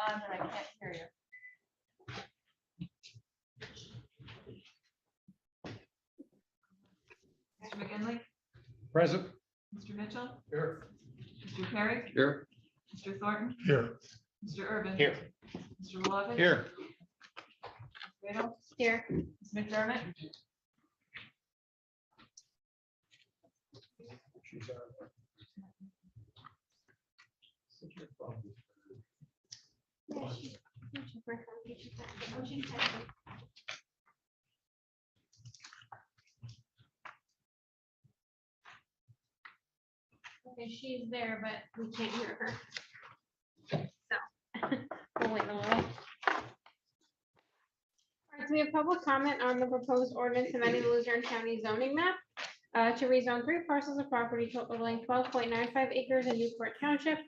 on and I can't hear you. Mr. McGinley, Present. Mr. Mitchell, Here. Mr. Perry, Here. Mr. Thornton, Here. Mr. Urban. Here. Mr. Lovett. Here. Radel, Here. Ms. McDermott, Okay, she's there, but we can't hear her. So, we'll wait a little. All right, so we have public comment on the proposed ordinance amending the Luzerne County zoning map to rezone 3 parcels of property totaling 12.95 acres in Newport Township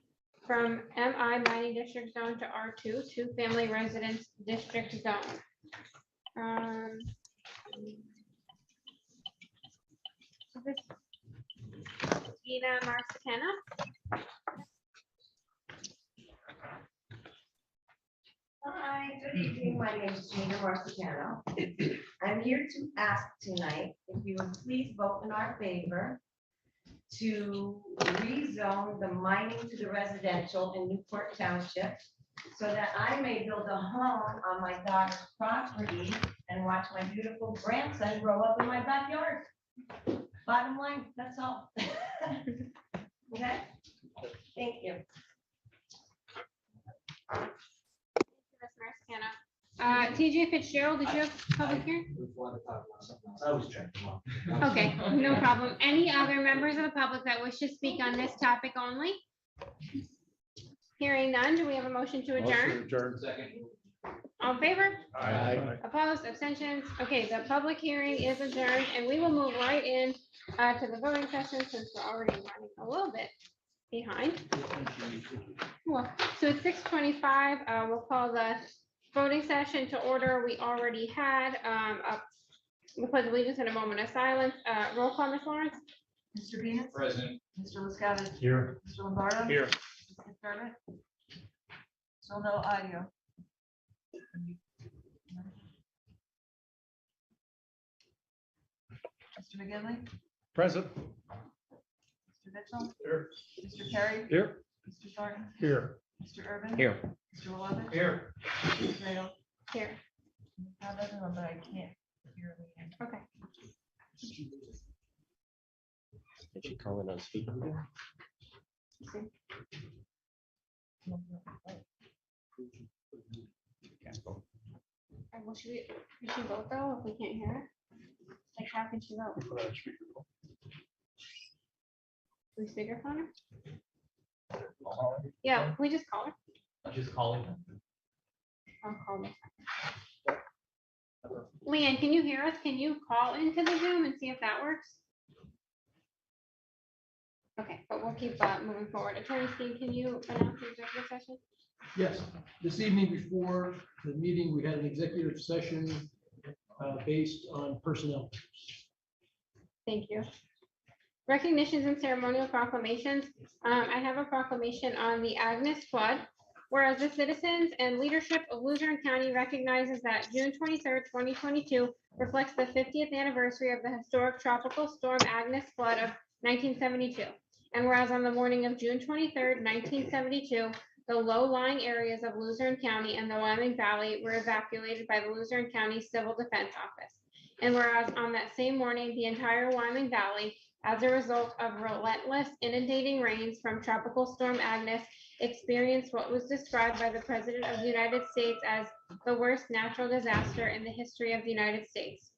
from MI mining district zone to R2, 2-family residence district zone. So this Ina Susquehanna. Hi, good evening. My name is Gina Susquehanna. I'm here to ask tonight if you would please vote in our favor to rezone the mining to the residential in Newport Township so that I may build a home on my daughter's property and watch my beautiful grandson grow up in my backyard. Bottom line, that's all. Okay, thank you. TJ Fitzgerald, did you have public hearing? I was checking. Okay, no problem. Any other members of the public that wish to speak on this topic only? Hearing none, do we have a motion to adjourn? Second. All in favor? Aye. Opposed, abstentions? Okay, the public hearing is adjourned and we will move right in to the voting session since we're already running a little bit behind. Well, so it's 6:25. We'll call the voting session to order. We already had the pledge of allegiance in a moment of silence. Roll call, Ms. Lawrence. Mr. Venus, Present. Mr. Liscavige, Here. Mr. Lombardo. Here. Ms. McDermott. Still no audio. Mr. McGinley, Present. Mr. Mitchell, Here. Mr. Perry, Here. Mr. Thornton, Here. Mr. Urban. Here. Mr. Lovett. Here. Ms. Radel. Here. I have everyone, but I can't hear them. Okay. Did she call it on speaker? Well, should she vote though if we can't hear her? Like, how can she vote? We speakerphone her? Yeah, can we just call her? I'm just calling. I'll call her. Leanne, can you hear us? Can you call into the Zoom and see if that works? Okay, but we'll keep moving forward. Attorney Steve, can you announce the executive session? Yes, this evening before the meeting, we had an executive session based on personnel. Thank you. Recognitions and ceremonial proclamations. I have a proclamation on the Agnes flood. Whereas the citizens and leadership of Luzerne County recognizes that June 23rd, 2022 reflects the 50th anniversary of the historic tropical storm Agnes flood of 1972. And whereas on the morning of June 23rd, 1972, the low-lying areas of Luzerne County and the Wyoming Valley were evacuated by the Luzerne County Civil Defense Office. And whereas on that same morning, the entire Wyoming Valley, as a result of relentless inundating rains from Tropical Storm Agnes, experienced what was described by the President of the United States as the worst natural disaster in the history of the United States.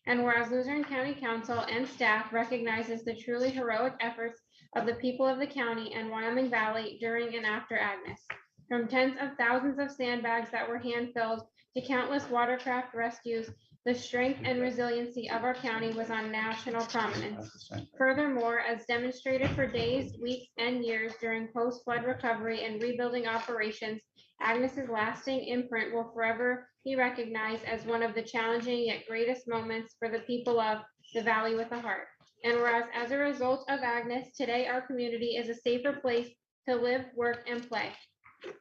And whereas Luzerne County Council and staff recognizes the truly heroic efforts of the people of the county and Wyoming Valley during and after Agnes, from tens of thousands of sandbags that were hand-filled to countless watercraft rescues, the strength and resiliency of our county was on national prominence. Furthermore, as demonstrated for days, weeks, and years during post-flood recovery and rebuilding operations, Agnes's lasting imprint will forever be recognized as one of the challenging yet greatest moments for the people of the Valley with a Heart. And whereas as a result of Agnes, today our community is a safer place to live, work, and play.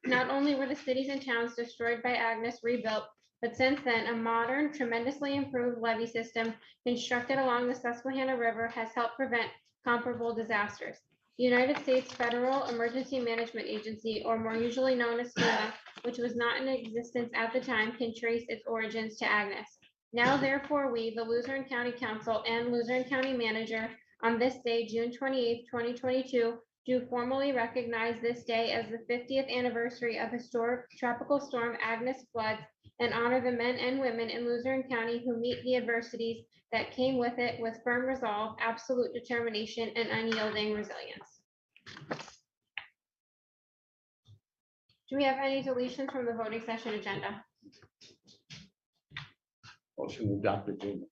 Not only were the cities and towns destroyed by Agnes rebuilt, but since then, a modern, tremendously improved levee system constructed along the Susquehanna River has helped prevent comparable disasters. The United States Federal Emergency Management Agency, or more usually known as FEMA, which was not in existence at the time, can trace its origins to Agnes. Now therefore, we, the Luzerne County Council and Luzerne County Manager, on this day, June 28th, 2022, do formally recognize this day as the 50th anniversary of historic tropical storm Agnes floods and honor the men and women in Luzerne County who meet the adversities that came with it with firm resolve, absolute determination, and unyielding resilience. Do we have any deletions from the voting session agenda? Motion to adopt the agenda.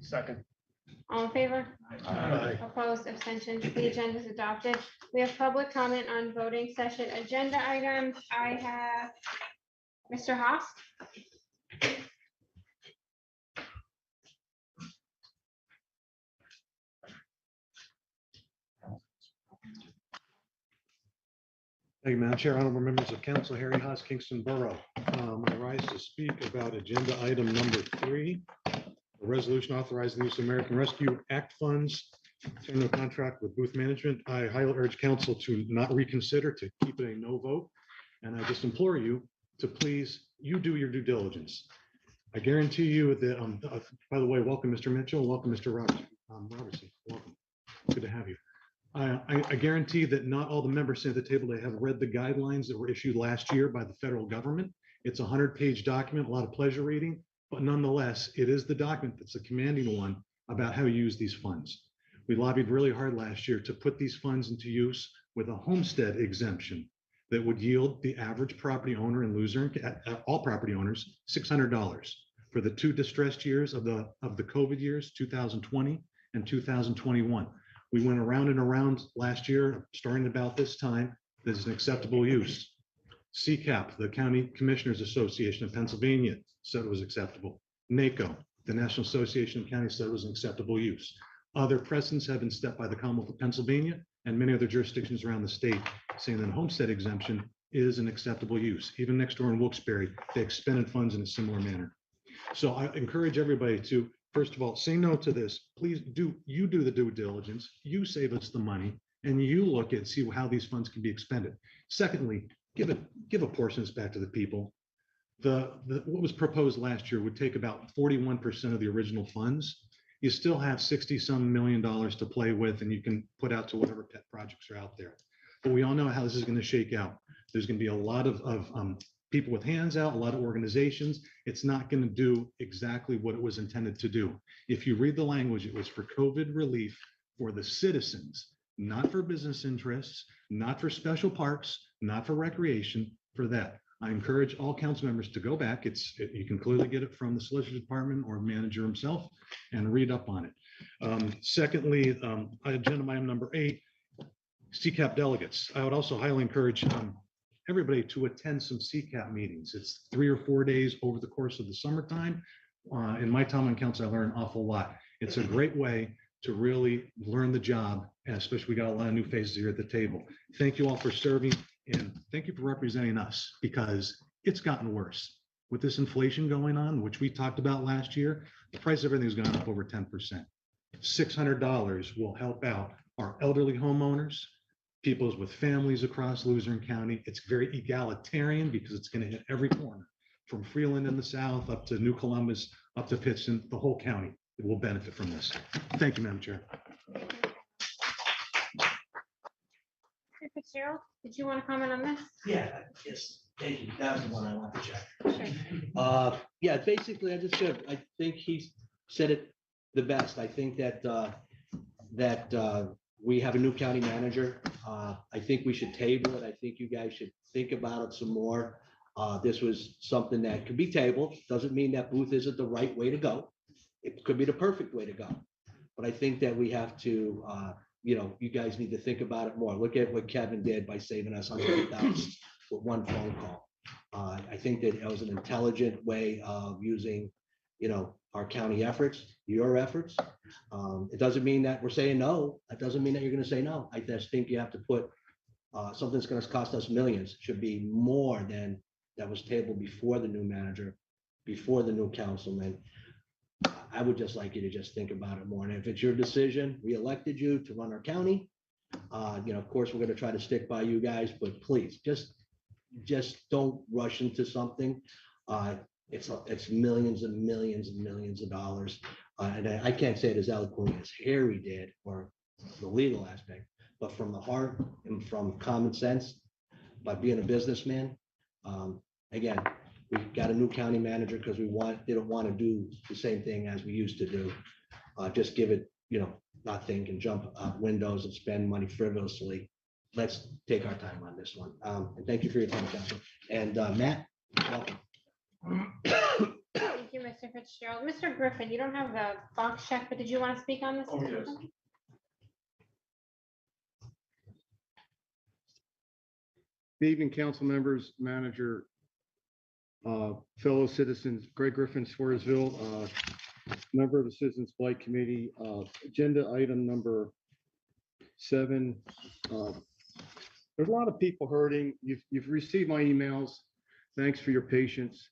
Second. All in favor? Aye. Opposed, abstentions, the agenda is adopted. We have public comment on voting session agenda items. I have Mr. Haas. Thank you, Madam Chair, honorable members of council, Harry Haas, Kingston Borough. I rise to speak about agenda item number 3, a resolution authorizing the use of American Rescue Act funds to enter a contract with Booth Management. I highly urge council to not reconsider, to keep it a no vote. And I just implore you to please, you do your due diligence. I guarantee you that, by the way, welcome, Mr. Mitchell, welcome, Mr. Robertson, welcome. Good to have you. I guarantee that not all the members sitting at the table, they have read the guidelines that were issued last year by the federal government. It's a 100-page document, a lot of pleasure reading, but nonetheless, it is the document that's the commanding one about how you use these funds. We lobbied really hard last year to put these funds into use with a homestead exemption that would yield the average property owner in Luzerne, all property owners, $600 for the 2 distressed years of the COVID years, 2020 and 2021. We went around and around last year, starting about this time. This is an acceptable use. CCAP, the County Commissioners Association of Pennsylvania, said it was acceptable. NACO, the National Association of Counties, said it was an acceptable use. Other precedents have been set by the Commonwealth of Pennsylvania and many other jurisdictions around the state, saying that homestead exemption is an acceptable use. Even next door in Wilkes-Barre, they expended funds in a similar manner. So I encourage everybody to, first of all, say no to this. Please do the due diligence. You save us the money and you look and see how these funds can be expended. Secondly, give a portion of this back to the people. What was proposed last year would take about 41% of the original funds. You still have 60-some million dollars to play with, and you can put out to whatever pet projects are out there. But we all know how this is going to shake out. There's going to be a lot of people with hands out, a lot of organizations. It's not going to do exactly what it was intended to do. If you read the language, it was for COVID relief for the citizens, not for business interests, not for special parks, not for recreation, for that. I encourage all council members to go back. You can clearly get it from the solicitor department or manager himself and read up on it. Secondly, agenda item number 8, CCAP delegates. I would also highly encourage everybody to attend some CCAP meetings. It's 3 or 4 days over the course of the summertime. In my time on council, I learned an awful lot. It's a great way to really learn the job, and especially we got a lot of new faces here at the table. Thank you all for serving, and thank you for representing us, because it's gotten worse. With this inflation going on, which we talked about last year, the price of everything's gone up over 10%. $600 will help out our elderly homeowners, people with families across Luzerne County. It's very egalitarian because it's going to hit every corner, from Freeland in the south up to New Columbus, up to Pittston. The whole county will benefit from this. Thank you, Madam Chair. Mr. Fitzgerald, did you want to comment on this? Yeah, yes, thank you. That was the one I wanted to check. Yeah, basically, I think he said it the best. I think that we have a new county manager. I think we should table it. I think you guys should think about it some more. This was something that could be tabled. Doesn't mean that Booth isn't the right way to go. It could be the perfect way to go. But I think that we have to, you guys need to think about it more. Look at what Kevin did by saving us $100,000 with one phone call. I think that it was an intelligent way of using, our county efforts, your efforts. It doesn't mean that we're saying no. That doesn't mean that you're going to say no. I just think you have to put something that's gonna cost us millions should be more than that was tabled before the new manager, before the new councilman. I would just like you to just think about it more. And if it's your decision, we elected you to run our county. Of course, we're gonna try to stick by you guys, but please, just don't rush into something. It's millions and millions and millions of dollars. And I can't say it as eloquently as Harry did, or the legal aspect, but from the heart and from common sense, by being a businessman. Again, we got a new county manager because didn't want to do the same thing as we used to do. Just give it, not think and jump out windows and spend money frivolously. Let's take our time on this one. And thank you for your time, Council. And Matt, welcome. Thank you, Mr. Fitzgerald. Mr. Griffin, you don't have the box check, but did you want to speak on this? Oh, yes. Good evening, council members, manager, fellow citizens. Greg Griffin, Swearsville, member of the Citizens Blight Committee. Agenda item number 7. There's a lot of people hurting. You've received my emails. Thanks for your patience.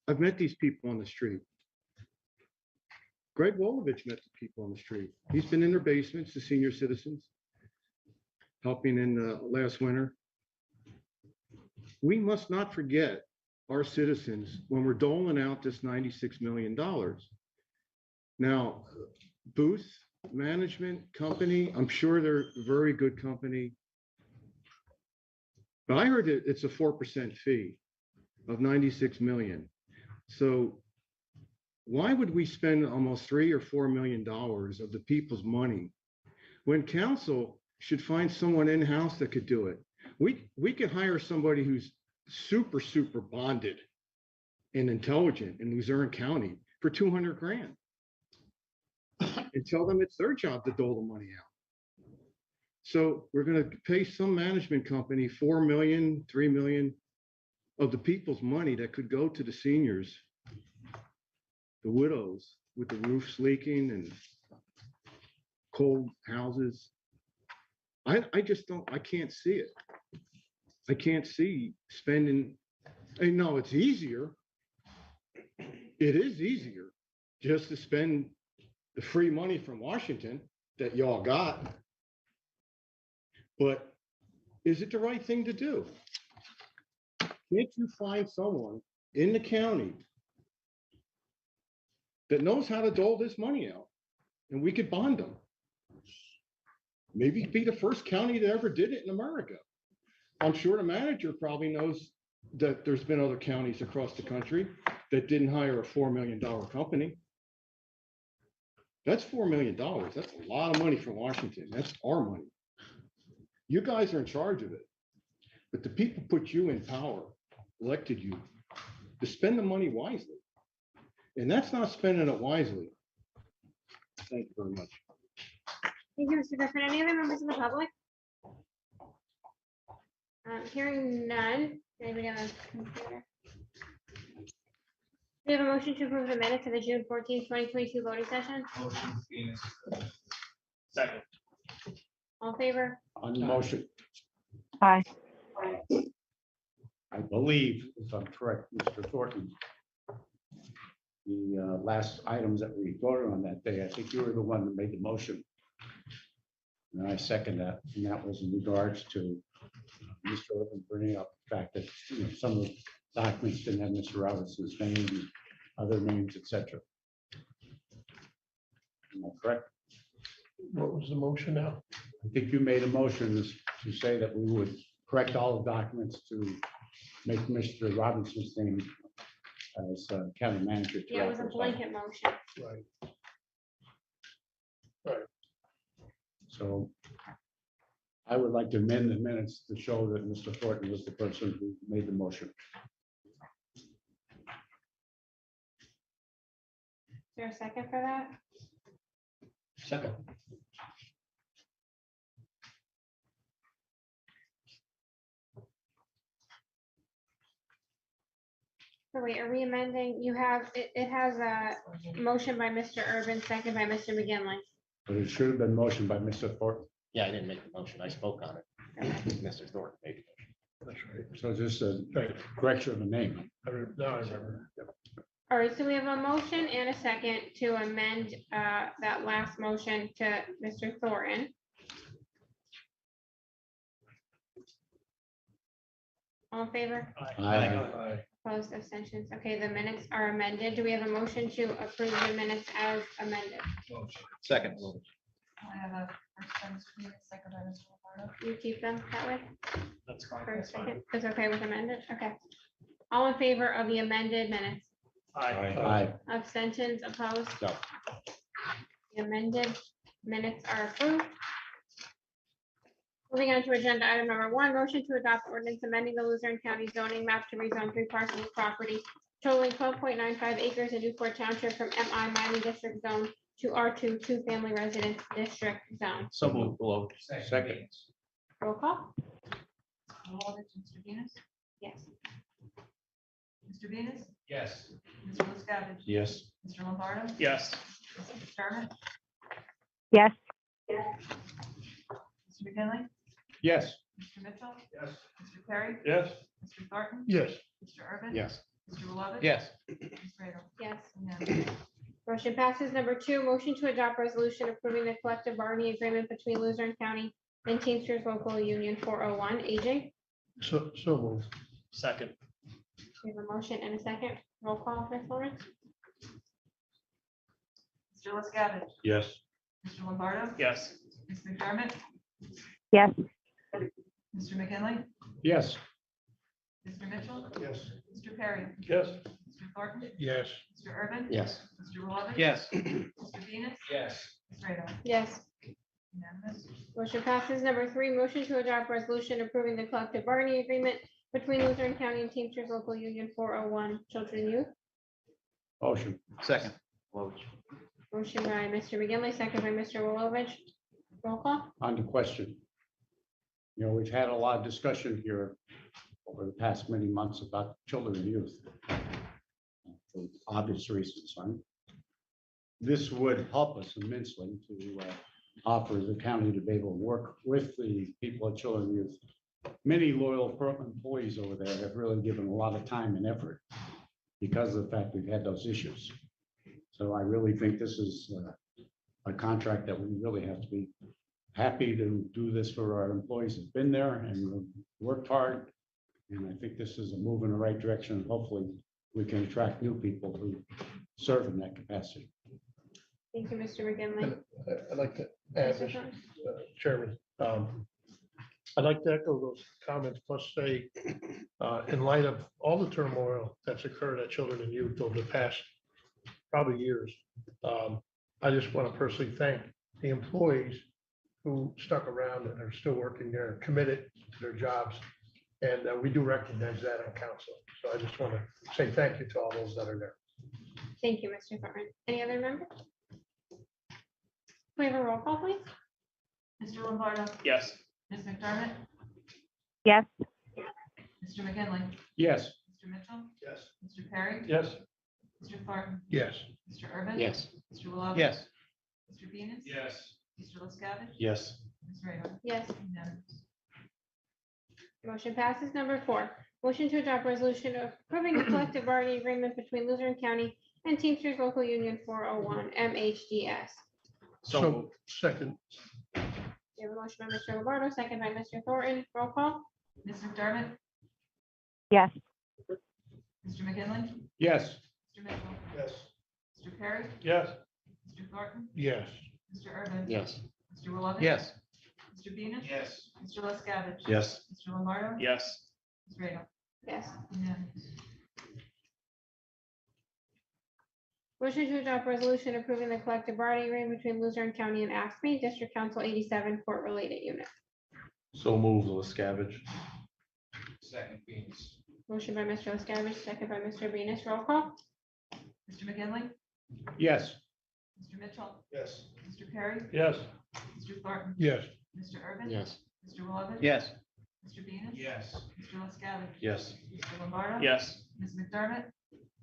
I've met these people on the street. Greg Wolovich met the people on the street. He's been in their basements, the senior citizens, helping in last winter. We must not forget our citizens when we're doling out this $96 million. Now, Booth Management Company, I'm sure they're a very good company. But I heard that it's a 4% fee of 96 million. So why would we spend almost $3 or $4 million of the people's money when council should find someone in-house that could do it? We could hire somebody who's super bonded and intelligent in Luzerne County for 200 grand and tell them it's their job to dole the money out. So we're going to pay some management company 4 million, 3 million of the people's money that could go to the seniors, the widows with the roofs leaking and cold houses. I just don't, I can't see it. I can't see spending. I know it's easier. It is easier just to spend the free money from Washington that y'all got. But is it the right thing to do? Can't you find someone in the county that knows how to dole this money out and we could bond them? Maybe be the first county that ever did it in America. I'm sure the manager probably knows that there's been other counties across the country that didn't hire a $4 million company. That's $4 million. That's a lot of money from Washington. That's our money. You guys are in charge of it, but the people put you in power, elected you to spend the money wisely. And that's not spending it wisely. Thank you very much. Thank you, Mr. Griffin. Any other members of the public? Hearing none. Anybody on the computer? We have a motion to approve the minutes of the June 14th, 2022 voting session. Motion, Venus. Second. All in favor? On the motion, Aye. I believe, if I'm correct, Mr. Thornton, the last items that we voted on that day, I think you were the one that made the motion. And I second that, and that was in regards to Mr. Urban bringing up the fact that, some of the documents didn't have Mr. Robinson's name, and other names, etc. Am I correct? What was the motion now? I think you made a motion to say that we would correct all the documents to make Mr. Robinson's name as county manager. Yeah, it was a blanket motion. Right. So I would like to amend the minutes to show that Mr. Thornton was the person who made the motion. Is there a second for that? Second. So wait, are we amending? You have, it has a motion by Mr. Urban, second by Mr. McGinley. But it should have been motioned by Mr. Thornton. Yeah, I didn't make the motion. I spoke on it. Mr. Thornton made the motion. That's right. So just a Right. correction of the name. Now I remember. Yep. All right, so we have a motion and a second to amend that last motion to Mr. Thornton. All in favor? Aye. Opposed, abstentions. Okay, the minutes are amended. Do we have a motion to approve the minutes as amended? Second. I have a first by Mr. Venus, second by Mr. Lombardo. You keep them that way? That's fine. First, second. It's okay with amended? Okay. All in favor of the amended minutes? Aye. Abstentions, opposed? No. The amended minutes are approved. Moving on to agenda item number 1, motion to adopt ordinance amending the Luzerne County zoning map to rezone 3 parcels of property totaling 12.95 acres in Newport Township from MI mining district zone to R2 two-family residence district zone. So moved. Below. Second. Roll call? Lovich, Mr. Venus, Yes. Mr. Venus, Yes. Mr. LaScavitch, Yes. Mr. Lombardo, Yes. Mr. McDermott, yes, Mr. McKinley, Yes. Mr. Mitchell, Yes. Mr. Perry, Yes. Mr. Thornton, Yes. Mr. Urban. Yes. Mr. Lovich. Yes. Ms. Radel. Yes. Unanimous. Motion passes. Number 2, motion to adopt resolution approving the collective bargaining agreement between Luzerne County and Teamsters Local Union 401. AJ, So moved. Second. we have a motion and a second. Roll call, Ms. Lawrence? Mr. LaScavitch, Yes. Mr. Lombardo, Yes. Ms. McDermott, yes, Mr. McKinley, Yes. Mr. Mitchell, Yes. Mr. Perry, Yes. Mr. Thornton, Yes. Mr. Urban. Yes. Mr. Lovich. Yes. Mr. Venus, Yes. Ms. Radel. Yes. Unanimous. Motion passes. Number 3, motion to adopt resolution approving the collective bargaining agreement between Luzerne County and Teamsters Local Union 401 Children and Youth. Motion. Second. Motion by Mr. McGinley, second by Mr. Wilovich. Roll call? On the question. You know, we've had a lot of discussion here over the past many months about children and youth. For obvious reasons, right? This would help us immensely to offer the county to be able to work with the people at children and youth. Many loyal employees over there have really given a lot of time and effort because of the fact we've had those issues. So I really think this is a contract that we really have to be happy to do this for our employees who've been there and worked hard. And I think this is a move in the right direction. Hopefully, we can attract new people who serve in that capacity. Thank you, Mr. McGinley. I'd like to add, Mr. Mr. Thornton? Chairman, I'd like to echo those comments, plus say, in light of all the turmoil that's occurred at Children and Youth over the past probably years, I just want to personally thank the employees who stuck around and are still working there, committed to their jobs. And we do recognize that on council. So I just want to say thank you to all those that are there. Thank you, Mr. Thornton. Any other members? We have a roll call, please? Mr. Lombardo, Yes. Ms. McDermott, yes, Mr. McKinley, Yes. Mr. Mitchell, Yes. Mr. Perry, Yes. Mr. Thornton, Yes. Mr. Urban. Yes. Mr. Wilovich. Yes. Mr. Venus. Yes. Mr. LaScavitch. Yes. Ms. Radel. Yes. Unanimous. Motion passes. Number 4, motion to adopt resolution approving the collective bargaining agreement between Luzerne County and Teamsters Local Union 401 MHDS. So second. We have a motion by Mr. Lombardo, second by Mr. Thornton. Roll call? Ms. McDermott, yes, Mr. McKinley, Yes. Mr. Mitchell, Yes. Mr. Perry, Yes. Mr. Thornton, Yes. Mr. Urban. Yes. Mr. Wilovich. Yes. Mr. Venus. Yes. Mr. LaScavitch. Yes. Mr. Lombardo. Yes. Ms. Radel. Yes. Unanimous. Motion to adopt resolution approving the collective bargaining agreement between Luzerne County and AFSCME District Council 87 court-related unit. So move LaScavitch. Second, Venus. Motion by Mr. LaScavitch, second by Mr. Venus. Roll call? Mr. McKinley, Yes. Mr. Mitchell, Yes. Mr. Perry, Yes. Mr. Thornton, Yes. Mr. Urban. Yes. Mr. Wilovich. Yes. Mr. Venus. Yes. Mr. LaScavitch. Yes. Mr. Lombardo. Yes. Ms. McDermott.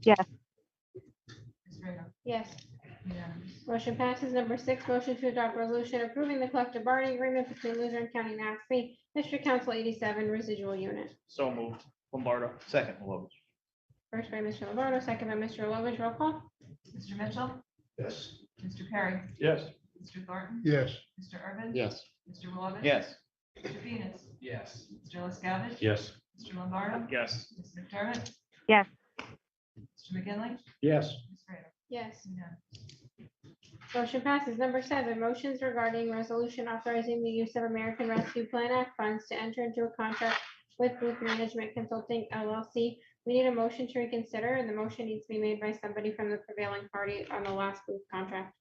yes, Ms. Radel. Yes. Unanimous. Motion passes. Number 6, motion to adopt resolution approving the collective bargaining agreement between Luzerne County and NASB District Council 87 residual unit. So moved. Lombardo. Second, Lovich. First by Mr. Lombardo, second by Mr. Lovich. Roll call. Mr. Mitchell, Yes. Mr. Perry, Yes. Mr. Thornton, Yes. Mr. Urban. Yes. Mr. Lovich. Yes. Mr. Venus, Yes. Mr. LaScavitch. Yes. Mr. Lombardo. Yes. Ms. McDermott. Yes. Mr. McGinley. Yes. Ms. Radel. Yes. Unanimous. Motion passes. Number 7, motions regarding resolution authorizing the use of American Rescue Plan Act funds to enter into a contract with Booth Management Consulting LLC. We need a motion to reconsider, and the motion needs to be made by somebody from the prevailing party on the last Booth contract.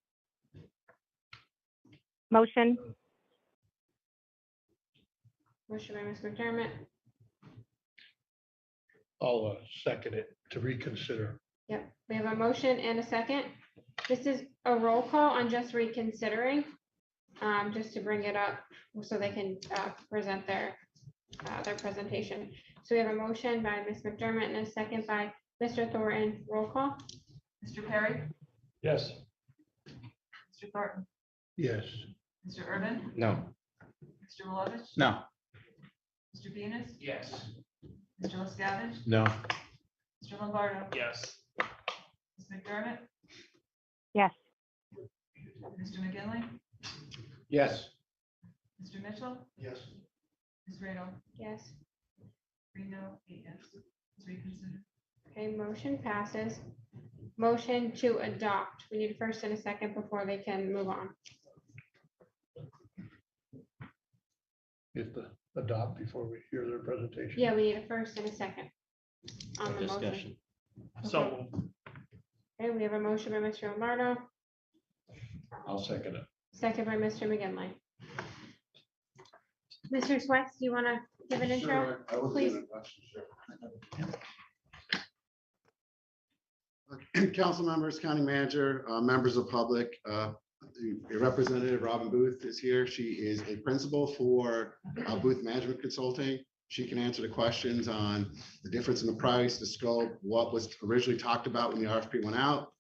Motion. Motion by Ms. McDermott. I'll second it to reconsider. Yep, we have a motion and a second. This is a roll call on just reconsidering, just to bring it up so they can present their presentation. So we have a motion by Ms. McDermott and a second by Mr. Thornton. Roll call. Mr. Perry, Yes. Mr. Thornton, Yes. Mr. Urban, No. Mr. Lovich. No. Mr. Venus, Yes. Mr. LaScavitch, No. Mr. Lombardo, Yes. Ms. McDermott, Yes. Mr. McGinley, Yes. Mr. Mitchell, Yes. Ms. Radel. Yes. 3 no, 8 yes. It's reconsidered. Okay, motion passes. Motion to adopt. We need a first and a second before they can move on. We have to adopt before we hear their presentation. Yeah, we need a first and a second on the motion. Discussion. So. Okay, we have a motion by Mr. Lombardo, I'll second it. second by Mr. McGinley. Mr. Swets, do you want to give an intro? Sure, I will give please? an introduction, sure. Council members, county manager, members of public, the representative Robin Booth is here. She is a principal for Booth Management Consulting. She can answer the questions on the difference in the price, the scope, what was originally talked about when the RFP went out.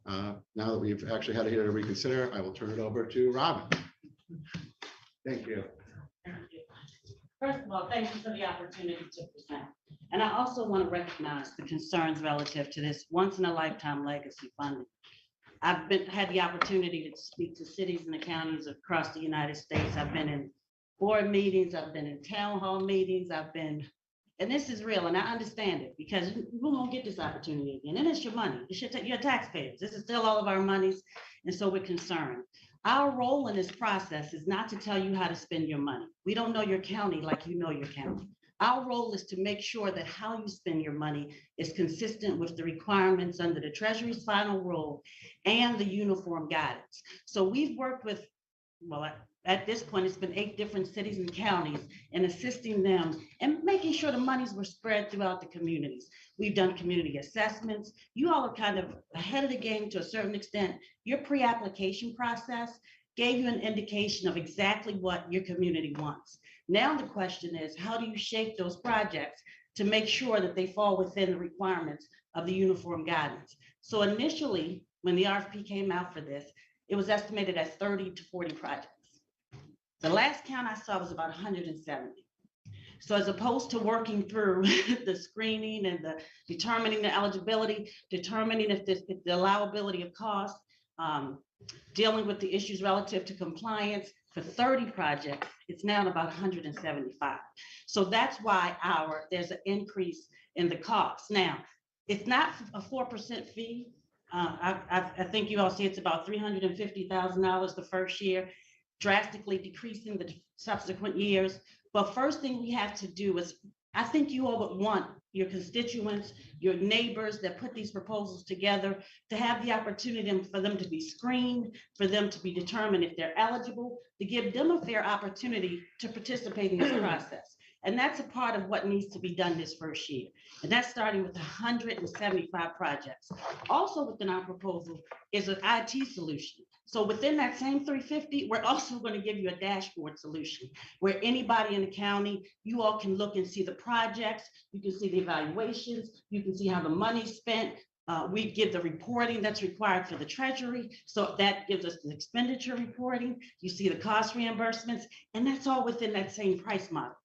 Now that we've actually had it here to reconsider, I will turn it over to Robin. Thank you. First of all, thank you for the opportunity to present. And I also want to recognize the concerns relative to this once-in-a-lifetime legacy funding. I've had the opportunity to speak to cities and the counties across the United States. I've been in board meetings, I've been in town hall meetings, and this is real, and I understand it, because we won't get this opportunity again, and it's your money, it's your taxpayers, this is still all of our monies, and so we're concerned. Our role in this process is not to tell you how to spend your money. We don't know your county like you know your county. Our role is to make sure that how you spend your money is consistent with the requirements under the Treasury's final rule and the uniform guidance. So we've worked with, well, at this point, it's been 8 different cities and counties in assisting them and making sure the monies were spread throughout the communities. We've done community assessments. You all are kind of ahead of the game to a certain extent. Your pre-application process gave you an indication of exactly what your community wants. Now the question is, how do you shape those projects to make sure that they fall within the requirements of the uniform guidance? So initially, when the RFP came out for this, it was estimated as 30 to 40 projects. The last count I saw was about 170. So as opposed to working through the screening and the determining the eligibility, determining if the allowability of cost, dealing with the issues relative to compliance for 30 projects, it's now about 175. So that's why there's an increase in the cost. Now, it's not a 4% fee. I think you all see it's about $350,000 the first year, drastically decreasing the subsequent years. But first thing we have to do is, I think you all would want your constituents, your neighbors that put these proposals together to have the opportunity for them to be screened, for them to be determined if they're eligible, to give them a fair opportunity to participate in this process. And that's a part of what needs to be done this first year. And that's starting with 175 projects. Also within our proposal is an IT solution. So within that same 350, we're also going to give you a dashboard solution where anybody in the county, you all can look and see the projects, you can see the evaluations, you can see how the money's spent, We give the reporting that's required for the treasury. So that gives us the expenditure reporting. You see the cost reimbursements, and that's all within that same price model.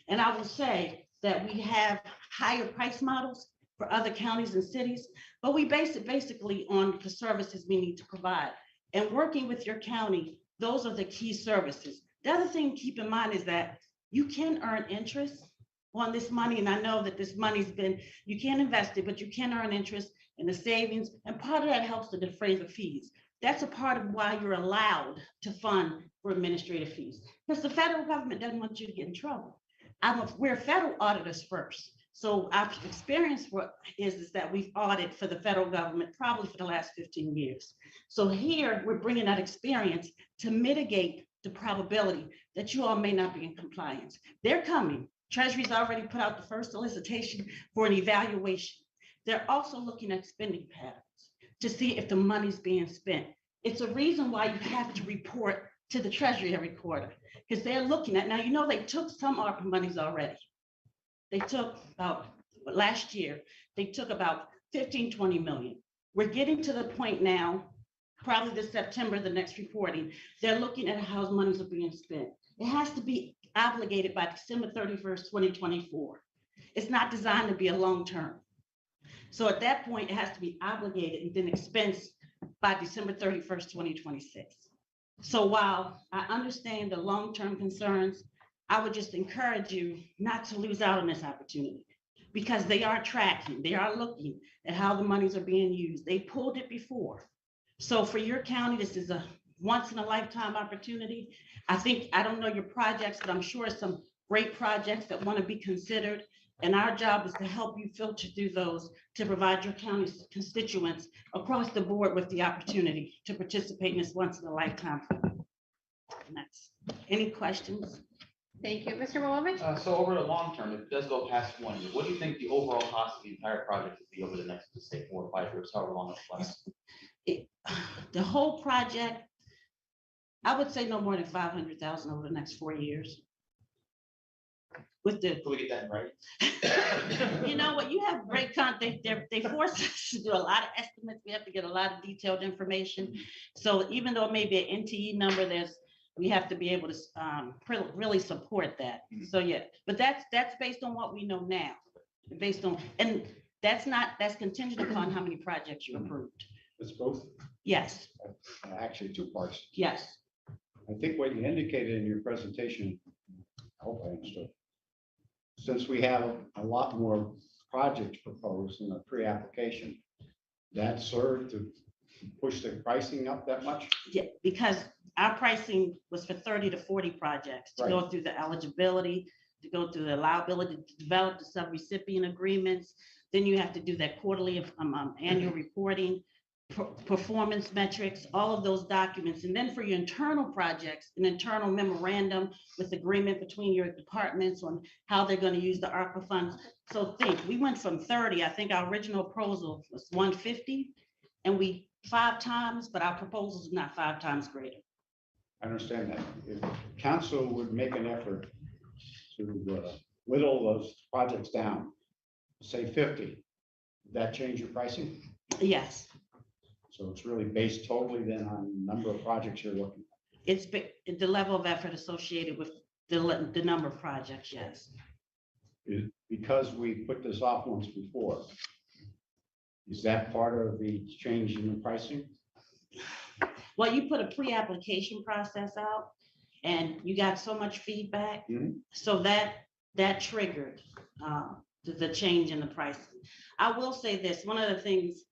And I will say that we have higher price models for other counties and cities, but we base it basically on the services we need to provide. And working with your county, those are the key services. The other thing to keep in mind is that you can earn interest on this money. And I know that this money's been, you can't invest it, but you can earn interest in the savings. And part of that helps to defray the fees. That's a part of why you're allowed to fund for administrative fees, because the federal government doesn't want you to get in trouble. We're federal auditors first. So our experience is that we've audited for the federal government probably for the last 15 years. So here we're bringing that experience to mitigate the probability that you all may not be in compliance. They're coming. Treasury's already put out the first solicitation for an evaluation. They're also looking at spending patterns to see if the money's being spent. It's a reason why you have to report to the Treasury every quarter, because they're looking at, now, you know, they took some ARPA monies already. They took about, last year, they took about 15, 20 million. We're getting to the point now, probably this September, the next reporting, they're looking at how monies are being spent. It has to be obligated by December 31st, 2024. It's not designed to be a long term. So at that point, it has to be obligated and then expensed by December 31st, 2026. So while I understand the long-term concerns, I would just encourage you not to lose out on this opportunity, because they are tracking, they are looking at how the monies are being used. They pulled it before. So for your county, this is a once in a lifetime opportunity. I don't know your projects, but I'm sure some great projects that want to be considered. And our job is to help you filter through those to provide your county's constituents across the board with the opportunity to participate in this once in a lifetime. And that's, any questions? Thank you. Mr. Wilovich? So over the long term, if it does go past 1 year, what do you think the overall cost of the entire project would be over the next, let's say, 4 or 5 years, however long it lasts? The whole project, I would say no more than 500,000 over the next 4 years. With the, Can we get that right? you know what, you have great content. They force us to do a lot of estimates. We have to get a lot of detailed information. So even though it may be an NTE number, we have to be able to really support that. So yeah, but that's based on what we know now, based on, and that's contingent upon how many projects you approved. It's both, Yes, actually 2 parts. yes. I think what you indicated in your presentation, I hope I understood. Since we have a lot more projects proposed in the pre-application, that served to push the pricing up that much? Yeah, because our pricing was for 30 to 40 projects to go through the eligibility, to go through the liability, to develop the sub-recipient agreements. Then you have to do that quarterly annual reporting, performance metrics, all of those documents. And then for your internal projects, an internal memorandum with agreement between your departments on how they're going to use the ARPA funds. So we went from 30, I think our original proposal was 150, and we 5 times, but our proposal is not 5 times greater. I understand that. If council would make an effort to whittle those projects down, say 50, would that change your pricing? Yes. So it's really based totally then on the number of projects you're looking at. It's the level of effort associated with the number of projects, yes. Because we put this off once before, is that part of the change in the pricing? Well, you put a pre-application process out and you got so much feedback. So that triggered the change in the pricing. I will say this, one of the things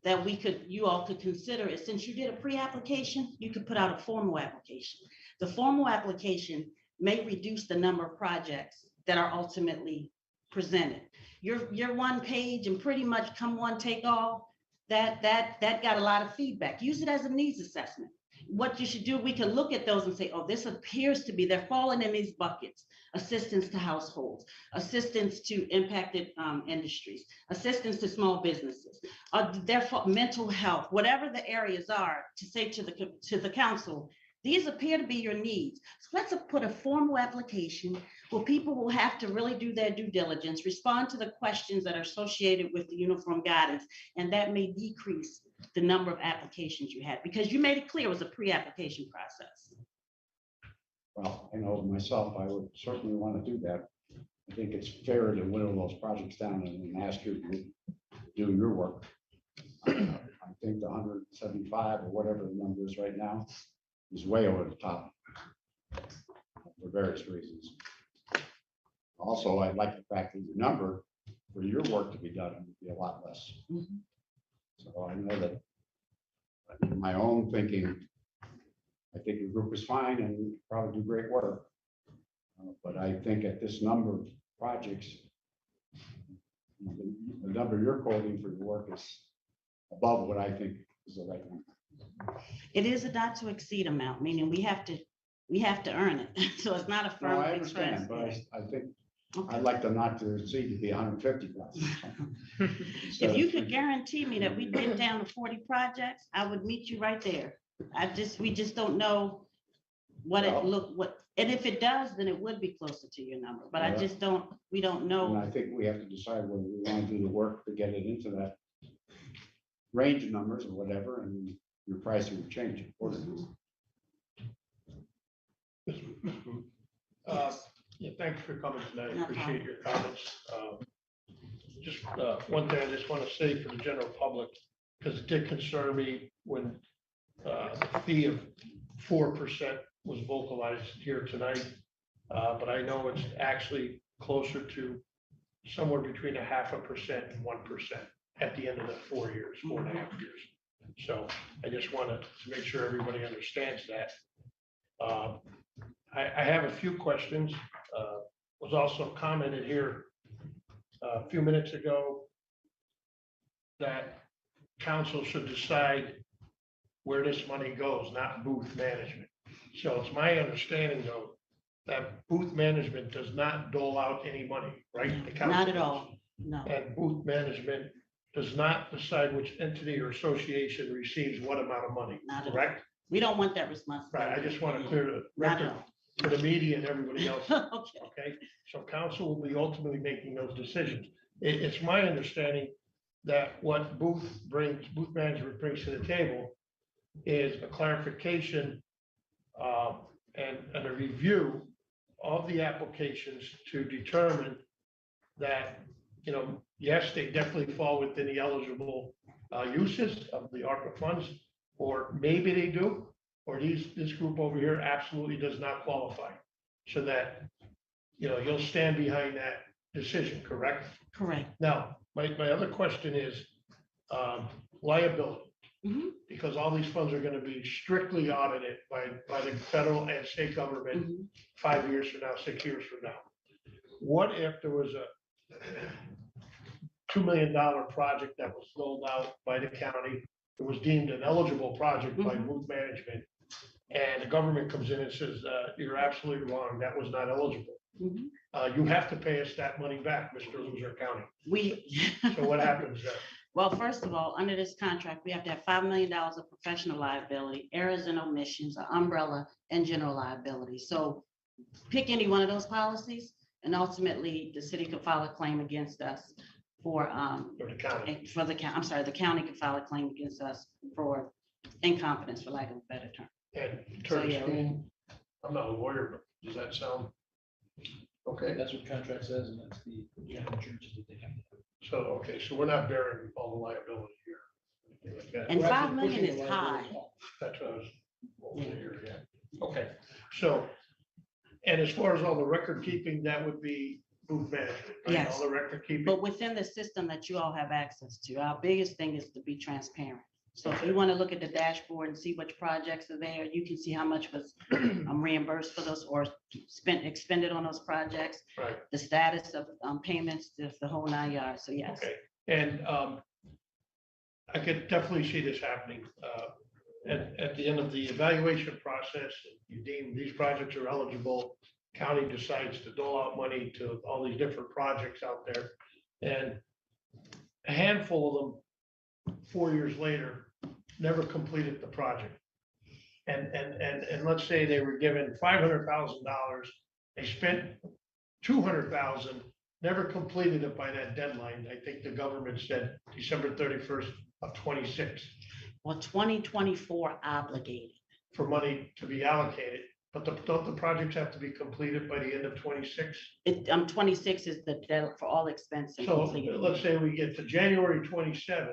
that you all could consider is, since you did a pre-application, you could put out a formal application. The formal application may reduce the number of projects that are ultimately presented. Your 1 page and pretty much come one, take all, that got a lot of feedback. Use it as a needs assessment. What you should do, we can look at those and say, oh, this appears to be, they're falling in these buckets: assistance to households, assistance to impacted industries, assistance to small businesses, therefore mental health, whatever the areas are, to say to the council, These appear to be your needs. So let's put a formal application where people will have to really do their due diligence, respond to the questions that are associated with the uniform guidance, and that may decrease the number of applications you had, because you made it clear it was a pre-application process. Well, I know myself, I would certainly want to do that. I think it's fair to whittle those projects down and then ask you to do your work. I think the 175 or whatever the number is right now is way over the top for various reasons. Also, I like the fact that the number for your work to be done would be a lot less. So I know that in my own thinking, I think your group is fine and you probably do great work. But I think at this number of projects, the number you're quoting for your work is above what I think is the right one. It is a not to exceed amount, meaning we have to earn it. So it's not a No, firm. I understand, but I think Okay. I'd like the not to exceed to be 150,000. If you could guarantee me that we'd get down to 40 projects, I would meet you right there. We just don't know what and if it does, then it would be closer to your number, but I just we don't And know. I think we have to decide whether we want to do the work to get it into that range of numbers or whatever, and your pricing will change accordingly. Yeah, thanks for coming tonight. No Appreciate your comments. Just one thing I just want to say for the general public, because it did concern me when the fee of 4% was vocalized here tonight. But I know it's actually closer to somewhere between 0.5% and 1% at the end of the 4 years, 4.5 years. So I just wanted to make sure everybody understands that. I have a few questions. Was also commented here a few minutes ago that council should decide where this money goes, not booth management. So it's my understanding though, that booth management does not dole out any money, right? The council Not at does. all, no. And booth management does not decide which entity or association receives what amount of money, Not at all. correct? We don't want that responsibility. Right, I just want to clear the Not at record all. for the media and everybody else. Okay. Okay, so council will be ultimately making those decisions. It's my understanding that what booth management brings to the table is a clarification and a review of the applications to determine that, yes, they definitely fall within the eligible uses of the ARPA funds, or maybe they do, or this group over here absolutely does not qualify. So that, you'll stand behind that decision, correct? Correct. Now, my other question is liability. Mhm. Because all these funds are going to be strictly audited by the federal and state government 5 years from now, 6 years from now. What if there was a $2 million project that was rolled out by the county? It was deemed an eligible project by booth management. And the government comes in and says, you're absolutely wrong. That was not eligible. You have to pay us that money back, Mr. Luzerne County. So what happens then? Well, first of all, under this contract, we have to have $5 million of professional liability, errors and omissions, an umbrella, and general liability. So pick any one of those policies, and ultimately the city could file a claim against us for the county. The county could file a claim against us for incompetence, for lack of a better term. And attorney's fee, I'm not a lawyer, but does that sound okay? That's what contract says, and that's the insurances that they have. So, okay, so we're not bearing all the liability here. anything like that. And We're 5 actually million pushing is the liability high. up. That's what I was, here, yeah. Okay, so, and as far as all the record keeping, that would be booth management, right? Yes. All the record keeping. But within the system that you all have access to, our biggest thing is to be transparent. So if you want to look at the dashboard and see which projects are there, you can see how much was reimbursed for those or expended on those projects. Right. The status of payments, the whole 9 yards. So yes. Okay, and I could definitely see this happening. At the end of the evaluation process, you deem these projects are eligible, county decides to dole out money to all these different projects out there. And a handful of them, 4 years later, never completed the project. and let's say they were given $500,000, they spent 200,000, never completed it by that deadline. I think the government said December 31st of 26 Well, 2024 obligated. for money to be allocated. But don't the projects have to be completed by the end of 26? 26 is the deadline for all expenses. So let's say we get to January 27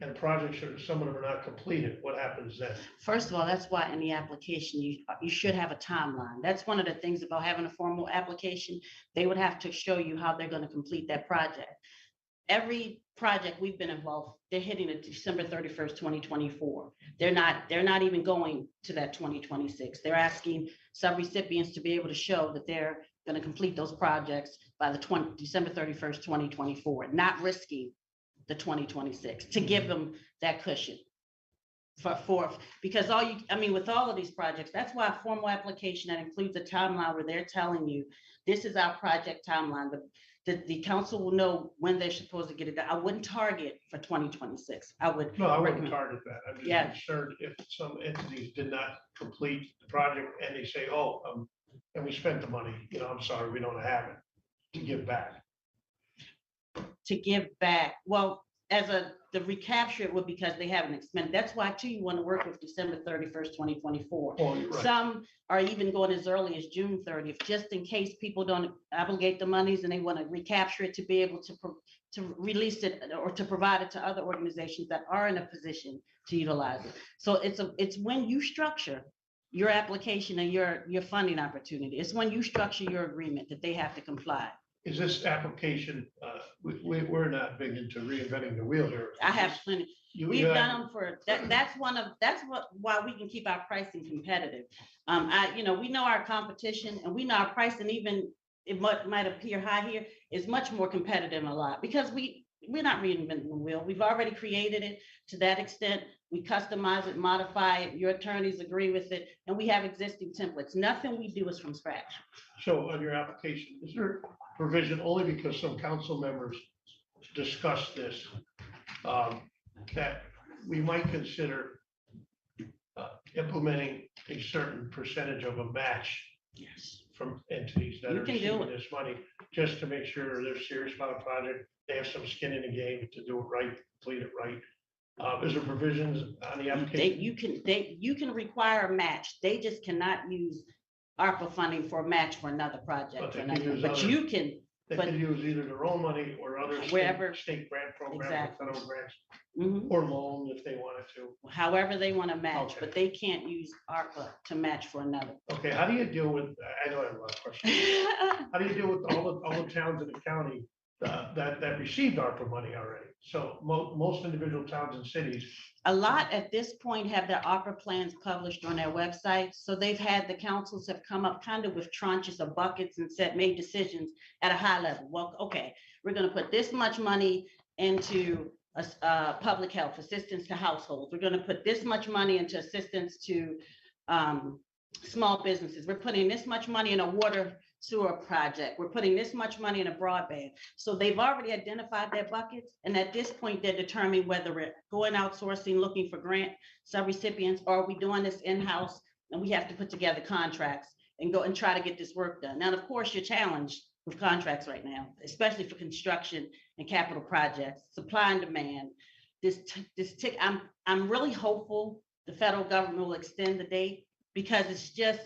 and projects are, some of them are not completed. What happens then? First of all, that's why in the application, you should have a timeline. That's one of the things about having a formal application. They would have to show you how they're going to complete that project. Every project we've been involved, they're hitting it December 31st, 2024. They're not even going to that 2026. They're asking subrecipients to be able to show that they're going to complete those projects by the December 31st, 2024, not risking the 2026 to give them that cushion because with all of these projects, that's why a formal application that includes a timeline where they're telling you, this is our project timeline. The council will know when they're supposed to get it done. I wouldn't target for 2026. I wouldn't target that. I'm just Yeah. concerned if some entities did not complete the project and they say, and we spent the money, I'm sorry, we don't have it to give back. To give back. Well, the recapture it would because they haven't expended. That's why too, you want to work with December 31st, 2024. Oh, you're right. Some are even going as early as June 30th, just in case people don't obligate the monies and they want to recapture it to be able to release it or to provide it to other organizations that are in a position to utilize it. So it's when you structure your application and your funding opportunity. It's when you structure your agreement that they have to comply. Is this application, we're not big into reinventing the wheel here. I have plenty. We've done them for that's why we can keep our pricing competitive. We know our competition and we know our pricing, even it might appear high here, is much more competitive a lot because we're not reinventing the wheel. We've already created it to that extent. We customize it, modify it. Your attorneys agree with it, and we have existing templates. Nothing we do is from scratch. So on your application, is there provision only because some council members discussed this, that we might consider implementing a certain percentage of a match from entities that are receiving this money, just to make sure they're serious about a project, they have some skin in the game to do it right, complete it right. Is there provisions on the application? You can require a match. They just cannot use ARPA funding for a match for another project. They can use either their own money or other state grant programs, or federal grants, or loan if they wanted to. However they want to match, but they can't use ARPA to match for another. Okay, how do you deal with, I know I have a lot of questions. How do you deal with all the towns in the county that received ARPA money already? So most individual towns and cities. A lot at this point have their ARPA plans published on their website. So the councils have come up kind of with tranches of buckets and made decisions at a high level. Well, okay, we're going to put this much money into public health, assistance to households. We're going to put this much money into assistance to small businesses. We're putting this much money in a water sewer project. We're putting this much money in a broadband. So they've already identified their buckets. And at this point, they're determining whether we're going outsourcing, looking for grant subrecipients, or are we doing this in-house and we have to put together contracts and go and try to get this work done. Now, of course, you're challenged with contracts right now, especially for construction and capital projects, supply and demand. I'm really hopeful the federal government will extend the date because it's just,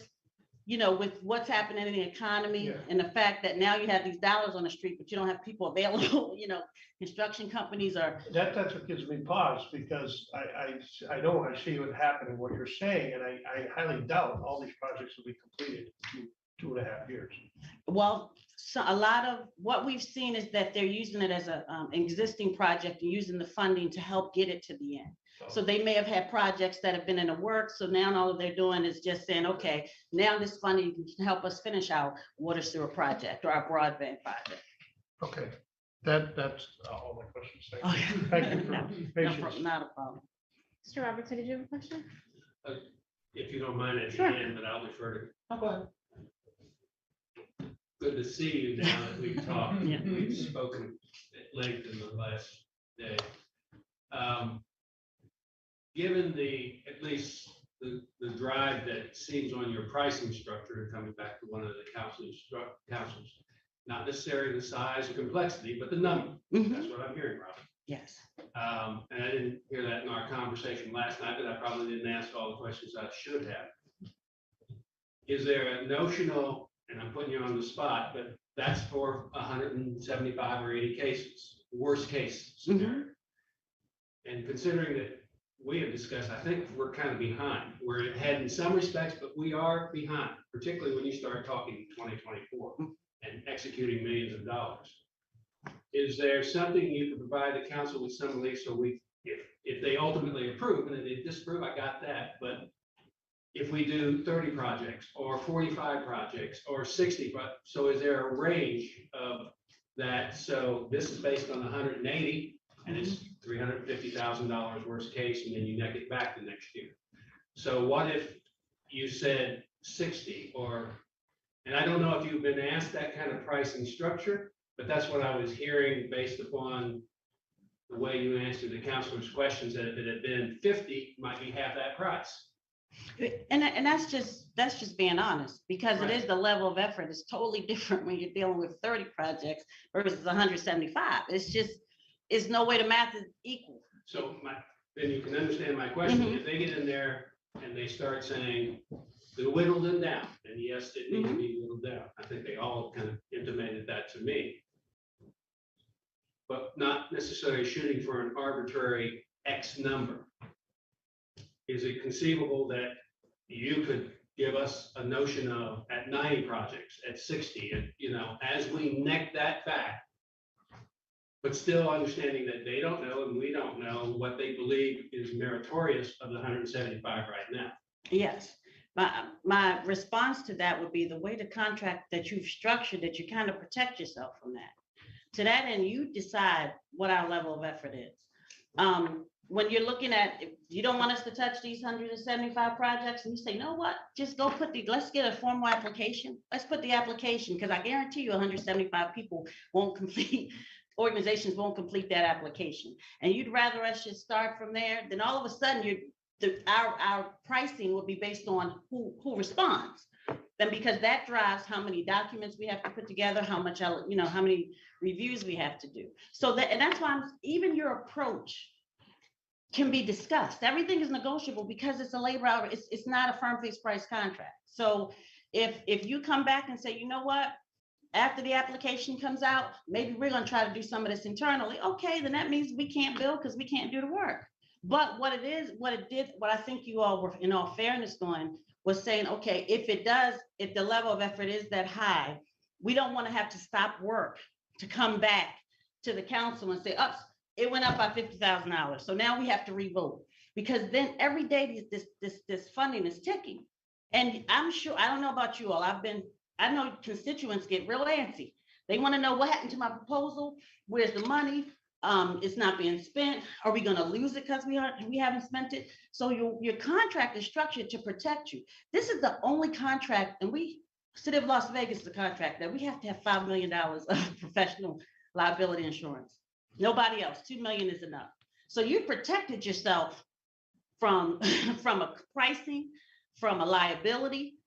with what's happening in the economy and the fact that now you have these dollars on the street, but you don't have people available, construction companies are. That's what gives me pause because I know I see what happening, what you're saying, and I highly doubt all these projects will be completed in 2.5 years. Well, so a lot of what we've seen is that they're using it as an existing project and using the funding to help get it to the end. So they may have had projects that have been in the works. So now all they're doing is just saying, okay, now this funding can help us finish our water sewer project or our broadband project. Okay, that's all my questions. Thank you for patience. Not a problem. Mr. Robertson, did you have a question? If you don't mind at the Sure. end, but I'll defer to. Go ahead. Good to see you now that we've talked. We've spoken at length in the last day. Given at least the drive that seems on your pricing structure, and coming back to one of the councils, not necessarily the size or complexity, but the number. That's what I'm hearing, Robin. Yes. And I didn't hear that in our conversation last night, but I probably didn't ask all the questions I should have. Is there a notional, and I'm putting you on the spot, but that's for 175 or 80 cases, worst case scenario. And considering that we have discussed, I think we're kind of behind. We're ahead in some respects, but we are behind, particularly when you start talking 2024 and executing millions of dollars. Is there something you can provide the council with some relief so if they ultimately approve, and if they disapprove, I got that, but if we do 30 projects or 45 projects or 60, so is there a range of that? So this is based on 180 and it's $350,000 worst case, and then you neck it back the next year. So what if you said 60 and I don't know if you've been asked that kind of pricing structure, but that's what I was hearing based upon the way you answered the councilor's questions, that if it had been 50, it might be half that price. And that's just being honest, because it is the level of effort is totally different when you're dealing with 30 projects versus 175. It's no way the math is equal. So then you can understand my question. If they get in there and they start saying, they whittled them down, and yes, it needs to be whittled down. I think they all kind of intimated that to me. But not necessarily shooting for an arbitrary X number. Is it conceivable that you could give us a notion of at 90 projects, at 60, and as we neck that back, but still understanding that they don't know and we don't know what they believe is meritorious of the 175 right now? Yes. My response to that would be the way the contract that you've structured, that you kind of protect yourself from that. To that end, you decide what our level of effort is. When you're looking at, if you don't want us to touch these 175 projects, and you say, no, what, just go let's get a formal application. Let's put the application, because I guarantee you 175 people won't complete, organizations won't complete that application. And you'd rather us just start from there, then all of a sudden our pricing will be based on who responds. Then because that drives how many documents we have to put together, how many reviews we have to do. So and that's why even your approach can be discussed. Everything is negotiable because it's a labor hour. It's not a firm fixed price contract. So if you come back and say, you know what, after the application comes out, maybe we're going to try to do some of this internally. Okay, then that means we can't bill because we can't do the work. But what I think you all were, in all fairness, doing was saying, okay, if the level of effort is that high, we don't want to have to stop work to come back to the council and say, oops, it went up by $50,000. So now we have to revote, because then every day this funding is ticking. And I'm sure, I don't know about you all, I know constituents get real antsy. They want to know what happened to my proposal. Where's the money? It's not being spent. Are we going to lose it because we haven't spent it? So your contract is structured to protect you. This is the only contract, and City of Las Vegas, the contract that we have to have $5 million of professional liability insurance. Nobody else. $2 million is enough. So you protected yourself from a pricing, from a liability.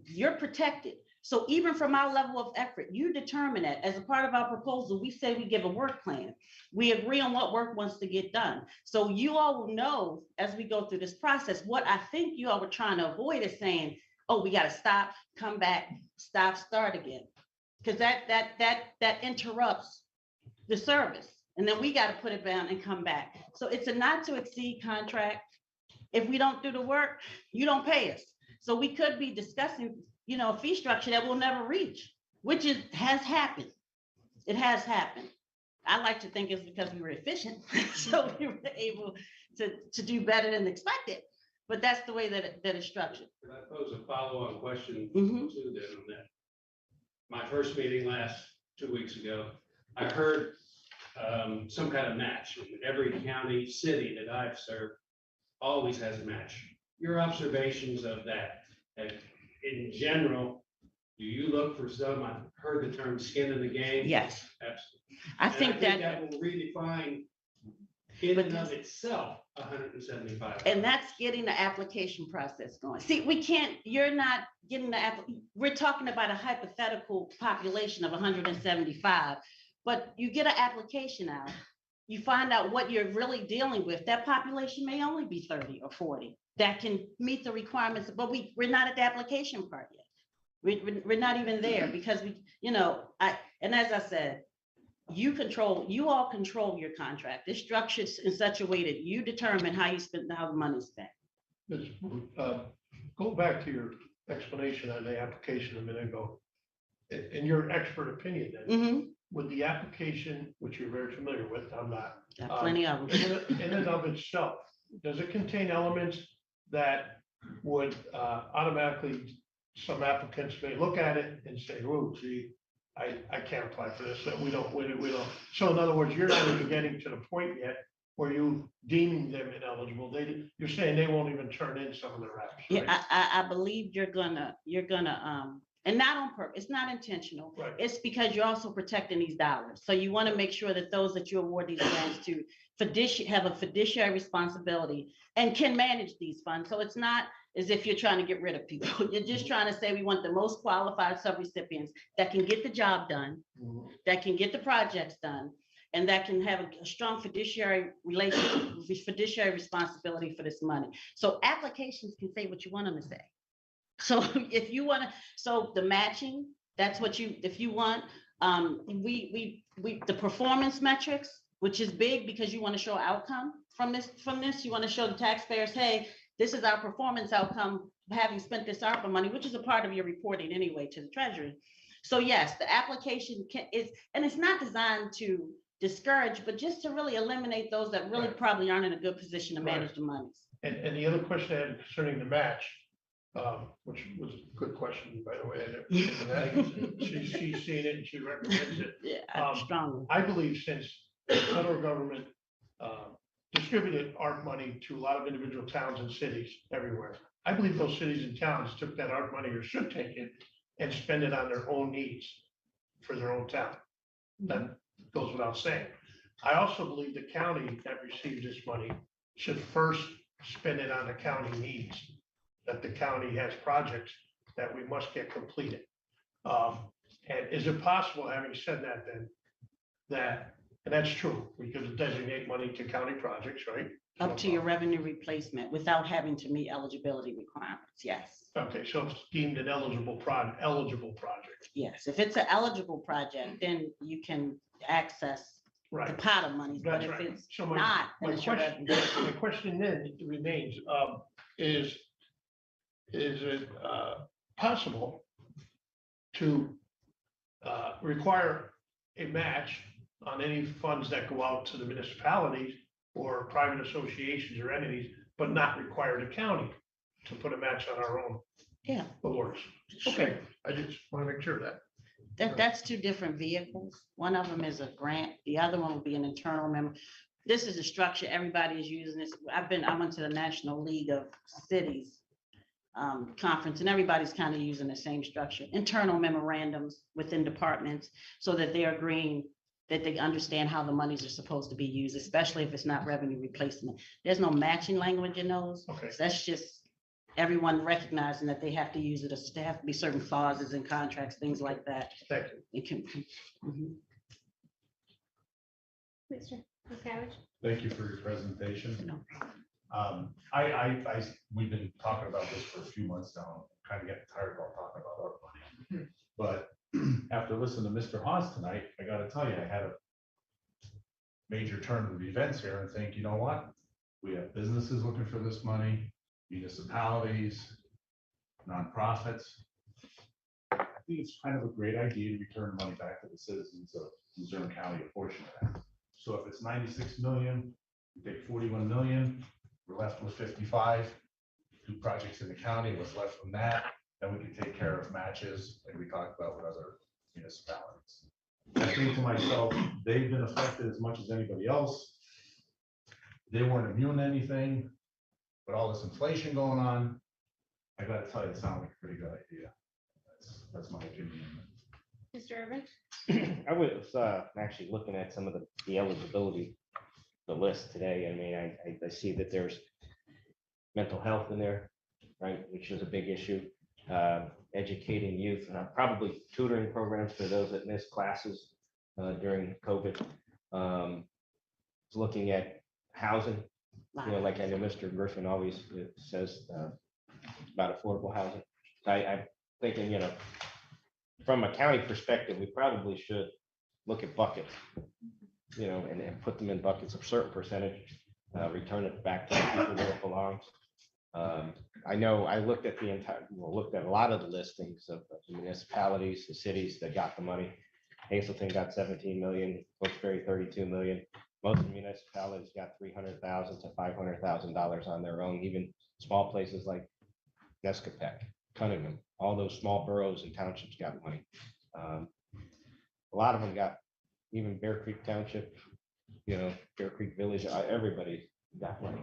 You're protected. So even from our level of effort, you determine that as a part of our proposal, we say we give a work plan. We agree on what work wants to get done. So you all will know as we go through this process, what I think you all were trying to avoid is saying, oh, we got to stop, come back, stop, start again. Because that interrupts the service. And then we got to put it down and come back. So it's a not to exceed contract. If we don't do the work, you don't pay us. So we could be discussing, a fee structure that we'll never reach, which has happened. It has happened. I like to think it's because we were efficient. So we were able to do better than expected. But that's the way that it's structured. Could I pose a follow-on question to that on that? My first meeting 2 weeks ago, I heard some kind of match. Every county, city that I've served always has a match. Your observations of that, and in general, do you look for some? I've heard the term skin in the game. Yes. Absolutely. I think that will redefine in and of itself, 175. And that's getting the application process going. See, we can't, you're not getting the, we're talking about a hypothetical population of 175, but you get an application out, you find out what you're really dealing with, that population may only be 30 or 40 that can meet the requirements, but we're not at the application part yet. We're not even there because and as I said, you all control your contract. It's structured in such a way that you determine how the money's spent. Go back to your explanation on the application a minute ago. In your expert opinion, then, with the application, which you're very familiar with, I'm not. Got plenty of them. In and of itself, does it contain elements that would automatically, some applicants may look at it and say, oh, gee, I can't apply for this, we don't. So in other words, you're not even getting to the point yet where you deeming them ineligible. You're saying they won't even turn in some of their apps. Right? Yeah, I believe you're gonna, and not on purpose, it's not intentional. Right. It's because you're also protecting these dollars. So you want to make sure that those that you award these grants to have a fiduciary responsibility and can manage these funds. So it's not as if you're trying to get rid of people. You're just trying to say we want the most qualified subrecipients that can get the job done, that can get the projects done, and that can have a strong fiduciary relationship, fiduciary responsibility for this money. So applications can say what you want them to say. So if you want to, so the matching, that's what if you want, the performance metrics, which is big because you want to show outcome from this, you want to show the taxpayers, hey, this is our performance outcome having spent this ARPA money, which is a part of your reporting anyway to the Treasury. So yes, the application and it's not designed to discourage, but just to really eliminate those that really probably aren't in a good position to manage the monies. And the other question I had concerning the match, which was a good question, by the way. She's seen it and she recommends it. Yeah, strongly. I believe since the federal government distributed ARP money to a lot of individual towns and cities everywhere, I believe those cities and towns took that ARP money or should take it and spend it on their own needs for their own town. That goes without saying. I also believe the county that received this money should first spend it on the county needs, that the county has projects that we must get completed. And is it possible, having said that, then, and that's true, we could designate money to county projects, right? Up to your revenue replacement without having to meet eligibility requirements, yes. Okay, so it's deemed an eligible project. Yes, if it's an eligible project, then you can access the pot of money, but if it's not, then it's your revenue. My question then remains, is it possible to require a match on any funds that go out to the municipalities or private associations or entities, but not require the county to put a match on our own awards? Okay, I just want to make sure that's two different vehicles. One of them is a grant. The other one will be an internal member. This is a structure. Everybody is using this. I went to the National League of Cities conference, and everybody's kind of using the same structure. Internal memorandums within departments so that they're agreeing that they understand how the monies are supposed to be used, especially if it's not revenue replacement. There's no matching language in those. Okay. So that's just everyone recognizing that they have to use it. There have to be certain clauses in contracts, things like that. Thank you. It can. Mr. McCavish. Thank you for your presentation. No. We've been talking about this for a few months now, kind of getting tired about talking about our money. But after listening to Mr. Haas tonight, I gotta tell you, I had a major turn of events here and think, you know what? We have businesses looking for this money, municipalities, nonprofits. I think it's kind of a great idea to return money back to the citizens of Luzerne County, a portion of that. So if it's 96 million, we take 41 million, we're left with 55, 2 projects in the county, what's left from that, then we can take care of matches, like we talked about with other municipalities. I think to myself, they've been affected as much as anybody else. They weren't immune to anything, but all this inflation going on, I gotta tell you, it sounds like a pretty good idea. That's my opinion. Mr. Urban. I was actually looking at some of the eligibility the list today. I mean, I see that there's mental health in there, right, which is a big issue. Educating youth, probably tutoring programs for those that missed classes during COVID. Looking at housing, like I know Mr. Griffin always says about affordable housing. I'm thinking, from a county perspective, we probably should look at buckets, and put them in buckets of a certain percentage, return it back to the people where it belongs. I know I looked at looked at a lot of the listings of the municipalities, the cities that got the money. Hazleton got 17 million, Wilkes-Barre 32 million. Most of the municipalities got $300,000 to $500,000 on their own. Even small places like Nescopeck, Conyngham, all those small boroughs and townships got money. A lot of them got, even Bear Creek Township, Bear Creek Village, everybody got money.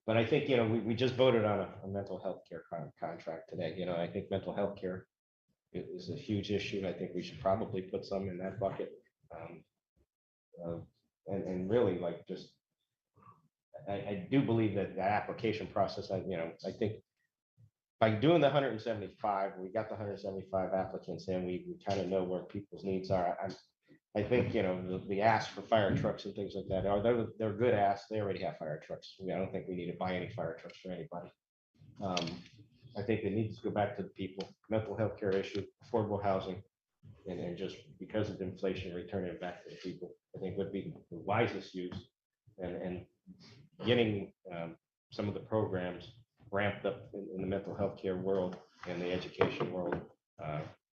But I think, we just voted on a mental health care contract today. I think mental health care is a huge issue. And I think we should probably put some in that bucket. And really I do believe that the application process, I think by doing the 175, we got the 175 applicants in, we kind of know where people's needs are. I think, the ask for fire trucks and things like that, they're good asks. They already have fire trucks. I don't think we need to buy any fire trucks for anybody. I think it needs to go back to the people, mental health care issue, affordable housing, and just because of inflation, returning it back to the people, I think would be the wisest use, and getting some of the programs ramped up in the mental health care world and the education world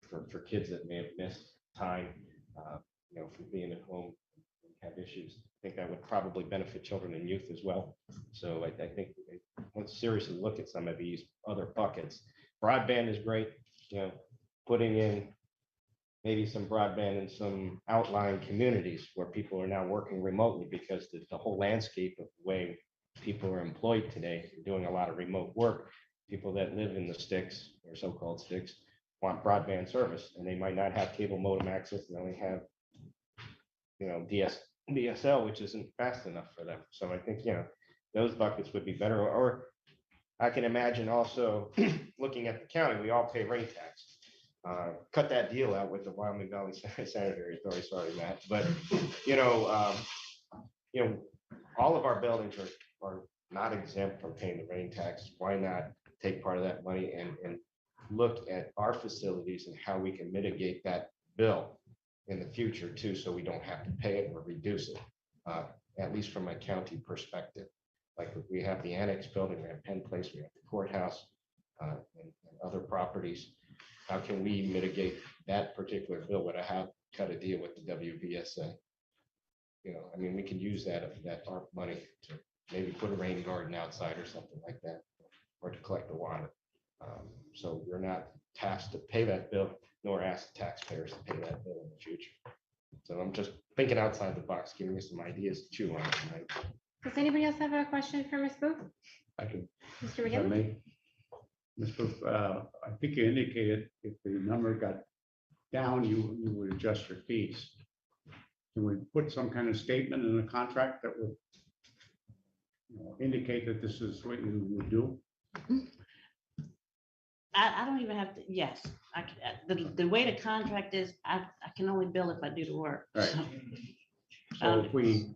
for kids that may have missed time, from being at home and have issues. I think that would probably benefit children and youth as well. So I think let's seriously look at some of these other buckets. Broadband is great, putting in maybe some broadband in some outlying communities where people are now working remotely, because the whole landscape of the way people are employed today, doing a lot of remote work. People that live in the sticks, or so-called sticks, want broadband service, and they might not have cable modem access. They only have, DSL, which isn't fast enough for them. So I think, those buckets would be better. Or I can imagine also looking at the county, we all pay rate tax. Cut that deal out with the Wyoming Valley Sanitary Authority, sorry, Matt. But, all of our buildings are not exempt from paying the rain tax. Why not take part of that money and look at our facilities and how we can mitigate that bill in the future too, so we don't have to pay it or reduce it, at least from a county perspective. Like we have the annex building, we have Penn Place, we have the courthouse, and other properties. How can we mitigate that particular bill? Would I have cut a deal with the WVSA? We could use that ARP money to maybe put a rain garden outside or something like that, or to collect the water. So we're not tasked to pay that bill, nor ask taxpayers to pay that bill in the future. So I'm just thinking outside the box, giving you some ideas to chew on tonight. Does anybody else have a question for Ms. Booth? I can. Mr. if I McGinley? may. Ms. Booth, I think you indicated if the number got down, you would adjust your fees. Can we put some kind of statement in the contract that would indicate that this is what you would do? I don't even have to, yes, the way the contract is, I can only bill if I do the work. Right. So if we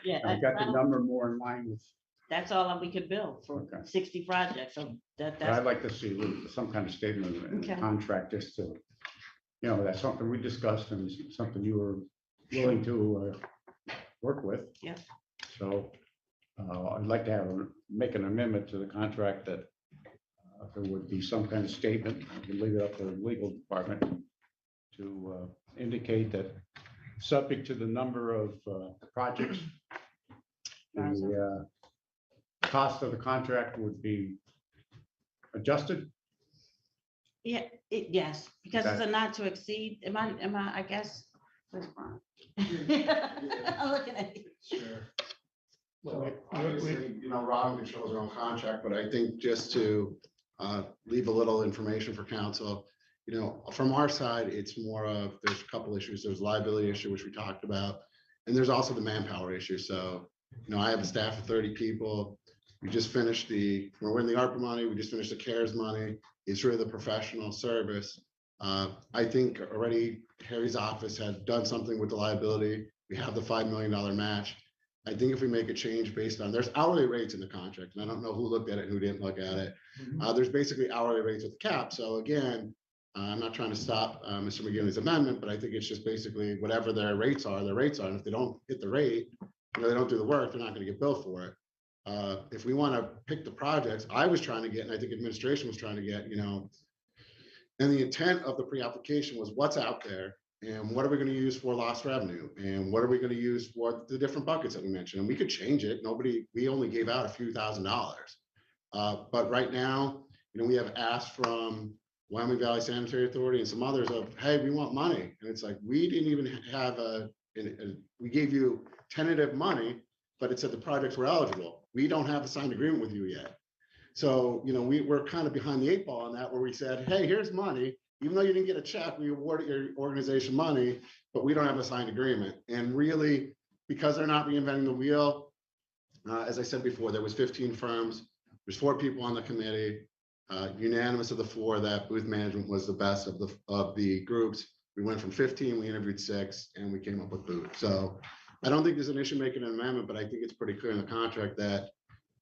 got the number more in line with. That's all we could bill for 60 projects, so I'd that's. like to see some kind of statement in the contract, just to, that's something we discussed and something you were willing to work with. Yeah. So I'd like to make an amendment to the contract that there would be some kind of statement. I can leave it up to the legal department to indicate that, subject to the number of projects, the cost of the contract would be adjusted. Yeah, yes, because it's a not to exceed. Am I, I guess. Where's Brian? I'm looking at you. Sure. So obviously, Robin controls her own contract, but I think just to leave a little information for council, from our side, it's more of, there's a couple issues. There's liability issue, which we talked about. And there's also the manpower issue. So, I have a staff of 30 people. We just finished we're in the ARPA money. We just finished the CARES money. It's really the professional service. I think already Harry's office had done something with the liability. We have the $5 million match. I think if we make a change based on, there's hourly rates in the contract, and I don't know who looked at it and who didn't look at it. There's basically hourly rates with the cap. So again, I'm not trying to stop Mr. McGinley's amendment, but I think it's just basically whatever their rates are, their rates are. And if they don't hit the rate, they don't do the work, they're not going to get billed for it. If we want to pick the projects, I was trying to get, and I think administration was trying to get, and the intent of the pre-application was what's out there and what are we going to use for lost revenue and what are we going to use for the different buckets that we mentioned. And we could change it. We only gave out a few $1,000s. But right now, we have asked from Wyoming Valley Sanitary Authority and some others of, hey, we want money. And it's like, we didn't even have we gave you tentative money, but it said the projects were eligible. We don't have a signed agreement with you yet. So, we're kind of behind the 8 ball on that, where we said, hey, here's money. Even though you didn't get a check, we awarded your organization money, but we don't have a signed agreement. And really, because they're not reinventing the wheel, as I said before, there was 15 firms. There's 4 people on the committee, unanimous of the 4 that booth management was the best of the groups. We went from 15, we interviewed 6, and we came up with booth. So I don't think there's an issue making an amendment, but I think it's pretty clear in the contract that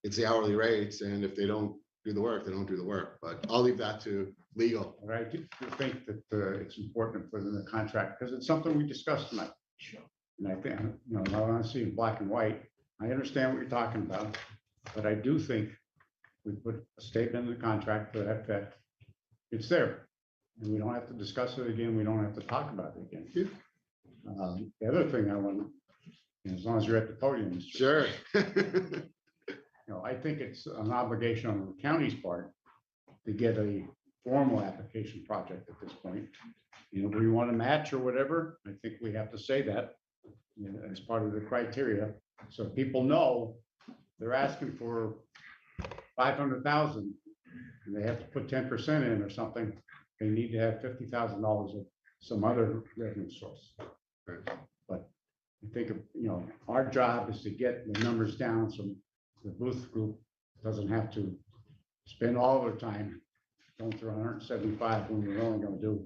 it's the hourly rates, and if they don't do the work, they don't do the work. But I'll leave that to legal. I do think that it's important to put in the contract because it's something we discussed tonight. Sure. And I think, I want to see in black and white. I understand what you're talking about, but I do think we put a statement in the contract to that effect. It's there. And we don't have to discuss it again. We don't have to talk about it again. The other thing I want, as long as you're at the podium, Mr. Sure. I think it's an obligation on the county's part to get a formal application project at this point. We want to match or whatever. I think we have to say that as part of the criteria. So people know they're asking for 500,000 and they have to put 10% in or something. They need to have $50,000 of some other revenue source. But I think, our job is to get the numbers down so the booth group doesn't have to spend all their time going through 175 when we're only going to do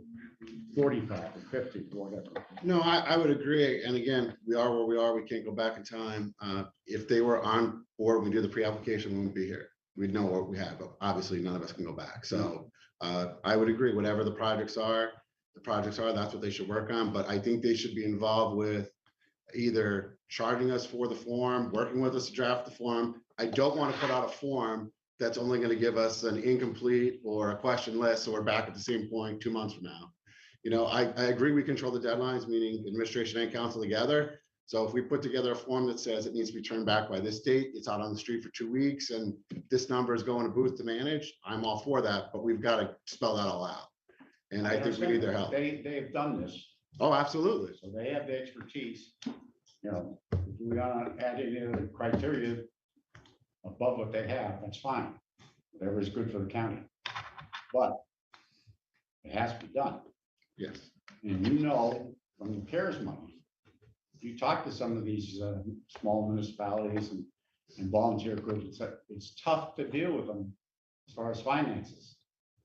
45 or 50 or whatever. No, I would agree. And again, we are where we are. We can't go back in time. If they were on board, we do the pre-application, we wouldn't be here. We'd know what we have, but obviously none of us can go back. So I would agree, whatever the projects are, that's what they should work on. But I think they should be involved with either charging us for the form, working with us to draft the form. I don't want to put out a form that's only going to give us an incomplete or a question list. So we're back at the same point 2 months from now. I agree we control the deadlines, meaning administration and council together. So if we put together a form that says it needs to be turned back by this date, it's out on the street for 2 weeks, and this number is going to booth to manage, I'm all for that, but we've got to spell that all out. And I think we need their help. They've done this. Oh, absolutely. So they have the expertise. If we want to add any other criteria above what they have, that's fine. Whatever is good for the county. But it has to be done. Yes. And from the CARES money, you talk to some of these small municipalities and volunteer groups, it's tough to deal with them as far as finances.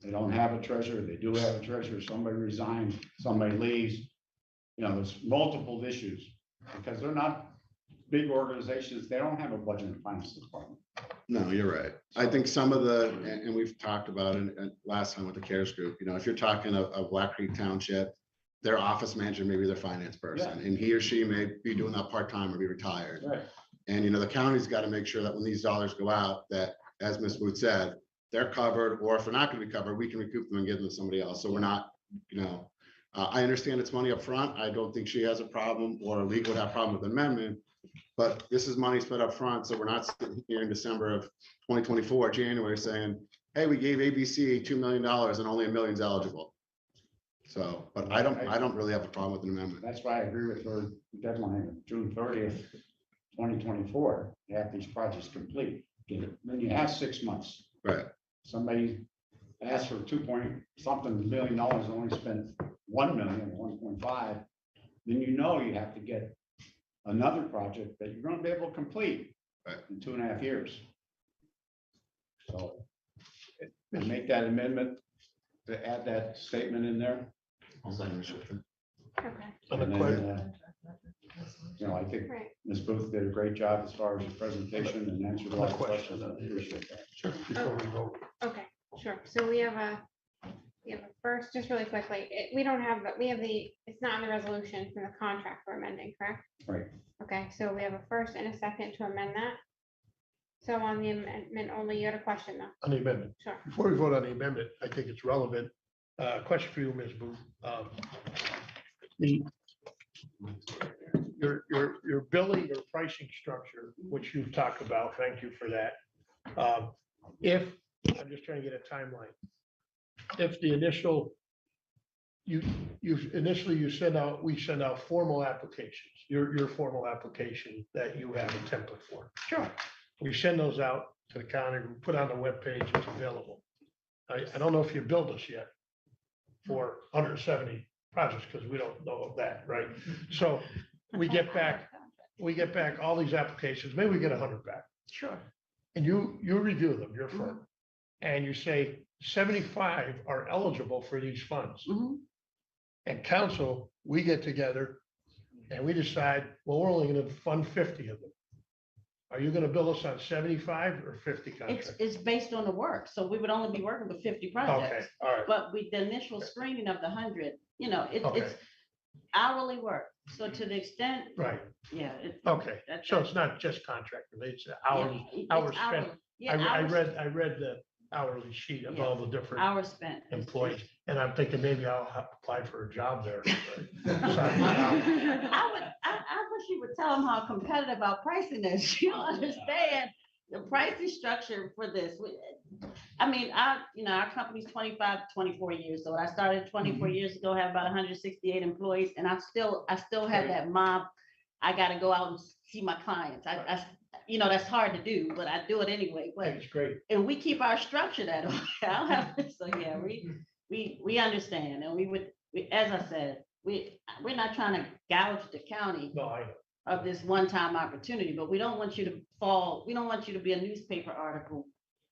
They don't have a treasurer. They do have a treasurer. Somebody resigns, somebody leaves. There's multiple issues because they're not big organizations. They don't have a budget and finance department. No, you're right. I think some of and we've talked about it last time with the CARES group, if you're talking of Black Creek Township, their office manager may be their finance person, and he or she may be doing that part-time or be retired. Right. And, the county's got to make sure that when these dollars go out, that, as Ms. Booth said, they're covered, or if they're not going to be covered, we can recoup them and give them to somebody else. So we're not, I understand it's money up front. I don't think she has a problem, or legal would have a problem with the amendment, but this is money spent up front. So we're not sitting here in December of 2024, January, saying, hey, we gave ABC $2 million and only $1 million's eligible. So, but I don't really have a problem with an amendment. That's why I agree with her deadline of June 30th, 2024, to have these projects complete. Then you have 6 months. Right. Somebody asked for 2 point something million dollars, only spent 1 million, 1.5, then you have to get another project that you're gonna be able to complete in 2.5 years. So I make that amendment to add that statement in there. Okay. On the And then, question, You know, I think Right. Ms. Booth did a great job as far as the presentation and answered a lot of questions. I appreciate that. sure, before we vote. Okay, sure. So we have a first, just really quickly, we don't have, we have it's not in the resolution from the contract we're amending, correct? Right. Okay, so we have a first and a second to amend that. So on the amendment only, you had a question though? On the amendment. Sure. Before we vote on the amendment, I think it's relevant. Question for you, Ms. Booth. The your billing or pricing structure, which you've talked about, thank you for that. If, I'm just trying to get a timeline. If the initial, you send out, we send out formal applications, your formal application that you have a template for. Sure. We send those out to the county, we put on the webpage, it's available. I don't know if you billed us yet for 170 projects, because we don't know of that, right? So we get back all these applications, maybe we get 100 back. Sure. And you review them, your firm, and you say 75 are eligible for these funds. And council, we get together and we decide, well, we're only gonna fund 50 of them. Are you gonna bill us on 75 or 50 contracts? It's based on the work, so we would only be working with 50 Okay, projects. all right. But with the initial screening of the 100, it's Okay. hourly work. So to the extent. Right. Yeah. Okay, so it's not just contract related, it's hourly, hours spent. I read the hourly sheet of all the different Hours spent. employees, and I'm thinking maybe I'll apply for a job there. I wish you would tell them how competitive our pricing is. You don't understand the pricing structure for this. Our company's 24 years old. I started 24 years ago, have about 168 employees, and I still have that mob. I got to go out and see my clients. That's hard to do, but I do it anyway. But it's great. And we keep our structure that way. I don't have, so yeah, we understand, and as I said, we're not trying to gouge the county. No, I know. Of this one-time opportunity, but we don't want you to be a newspaper article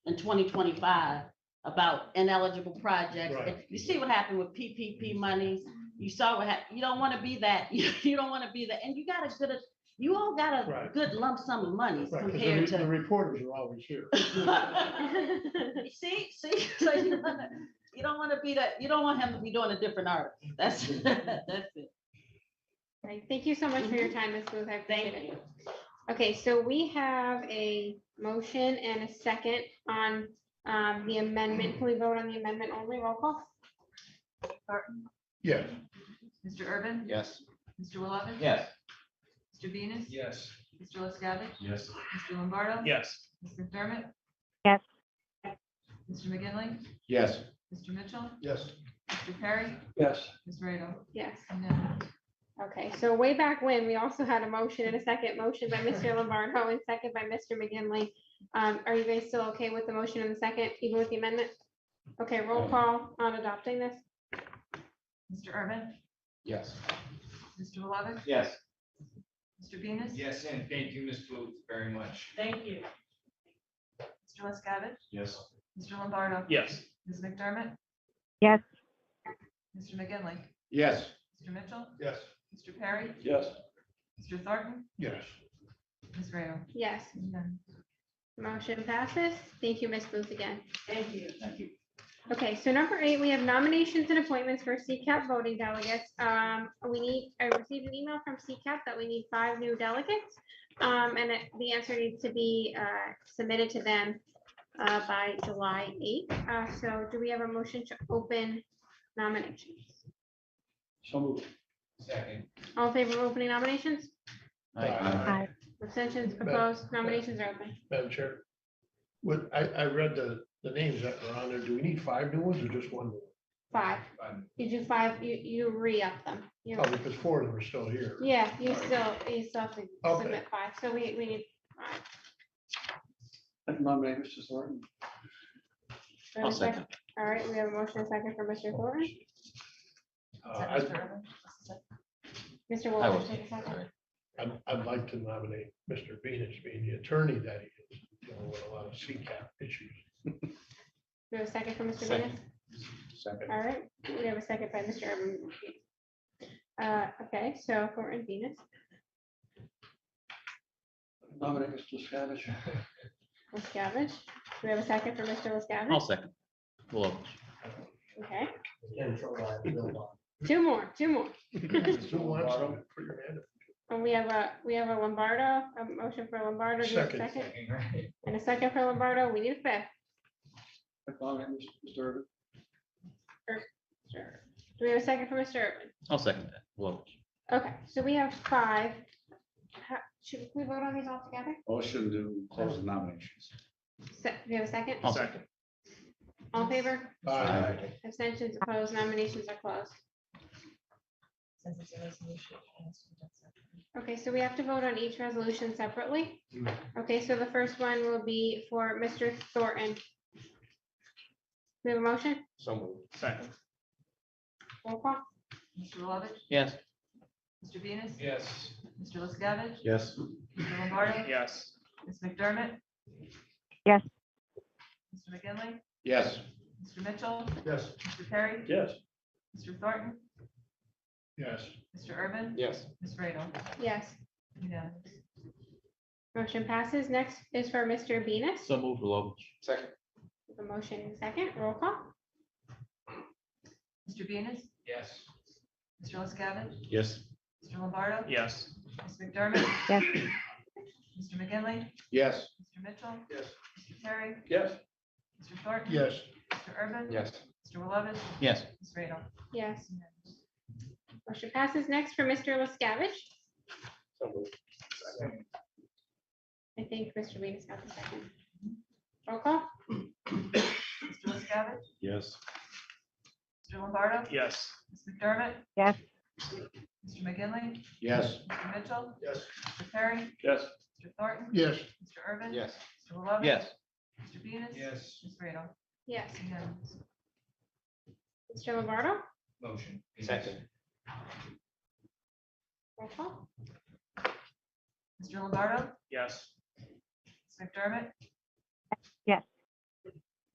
in 2025 about ineligible projects. Right. You see what happened with PPP monies. You saw what happened. You don't want to be that. You don't want to be that. And you all got a good lump sum of money Right, 'cause compared to. the reporters are always here. See, so you don't want to be that. You don't want him to be doing a different article. That's it. Right. Thank you so much for your time, Ms. Booth. I appreciate it. Okay, so we have a motion and a second on the amendment. Can we vote on the amendment only? Roll call. Barton, Yes. Mr. Urban, Yes. Mr. Willoughby. Yes. Mr. Venus. Yes. Mr. LaScavitch. Yes. Mr. Lombardo. Yes. Ms. McDermott. Yes. Mr. McGinley. Yes. Mr. Mitchell. Yes. Mr. Perry. Yes. Ms. Radel. Yes. Unanimous. Okay, so way back when, we also had a motion and a second motion by Mr. Lombardo and second by Mr. McGinley. Are you guys still okay with the motion and the second, even with the amendment? Okay, roll call on adopting this. Mr. Urban, Yes. Mr. Willoughby. Yes. Mr. Venus. Yes, and thank you, Ms. Booth, very much. Thank you. Mr. LaScavitch. Yes. Mr. Lombardo. Yes. Ms. McDermott. Yes. Mr. McGinley. Yes. Mr. Mitchell. Yes. Mr. Perry. Yes. Mr. Thornton. Yes. Ms. Radel. Yes, Unanimous. motion passes. Thank you, Ms. Booth, again. Thank you. Thank you. Okay, so number 8, we have nominations and appointments for CCAP voting delegates. I received an email from CCAP that we need 5 new delegates. The answer needs to be submitted to them by July 8th. So do we have a motion to open nominations? So moved. Second. All in favor of opening nominations? Aye. Abstentions, opposed, nominations are open. Madam Chair. I read the names that were on there. Do we need 5 new ones or just 1 new one? 5. You do 5, you re-up them. You- Oh, because 4 of them are still here. Yeah, you still have to Okay. submit 5, so we need 5. I nominate Mr. Thornton. I'll second. All right, we have a motion and a second for Mr. Thornton. Is that Mr. Urban? Mr. I Willoughby, will. take a second. I'd like to nominate Mr. Venus, being the attorney that he is, dealing with a lot of CCAP issues. Do we have a second for Mr. Second. Venus? Second. All right, we have a second by Mr. Urban. Okay, so Thornton, Venus, Nominate Mr. Scavenge. Liscavige. Do we have a second for Mr. I'll Liscavige? second. Wilkes. Okay, Get in trouble, I have to build on. two more. Who wants to put your hand up? And we have a Lombardo, a motion for Lombardo. Do we have a Second. And a second for Lombardo. We need a fifth. Mr. Sure. Do we have a second for Mr. Urban? I'll second that. Wilkes. Okay, so we have five. Should we vote on these all together? Motion to close the nominations. Do we have a second? I'll second. All in favor? Aye. Abstentions opposed, nominations are closed. Since it's a resolution, it has to be done separately. Okay, so we have to vote on each resolution separately. Okay, so the first one will be for Mr. Thornton. We have a motion? So moved. Second. Roll call? Mr. Lovett, Yes. Mr. Venus, Yes. Mr. Liscavige, Yes. Mr. Lombardo, Yes. Ms. McDermott, Yes. Mr. McGinley, Yes. Mr. Mitchell, Yes. Mr. Perry, Yes. Mr. Thornton, Yes. Mr. Urban, Yes. Ms. Radel. Yes. Unanimous. Motion passes. Next is for Mr. Venus. So move Wilkes. Second. The motion in second. Roll call? Mr. Venus, Yes. Mr. Liscavige, Yes. Mr. Lombardo, Yes. Ms. McDermott, Yes. Mr. McGinley, Yes. Mr. Mitchell, Yes. Mr. Perry, Yes. Mr. Thornton. Yes. Mr. Urban. Yes. Mr. Lovett, Yes. Ms. Radel. Yes. Motion passes. Next for Mr. Liscavige. So moved. I think Mr. Venus got the second. Roll call? Mr. Liscavige, Yes. Mr. Lombardo, Yes. Ms. McDermott, Yes. Mr. McGinley, Yes. Mr. Mitchell, Yes. Mr. Perry, Yes. Mr. Thornton. Yes. Mr. Urban. Yes. Mr. Lovett. Yes. Mr. Venus. Yes. Ms. Radel. Yes. Unanimous. Mr. Lombardo? Motion. Second. Roll call? Mr. Lombardo, Yes. Ms. McDermott, Yes.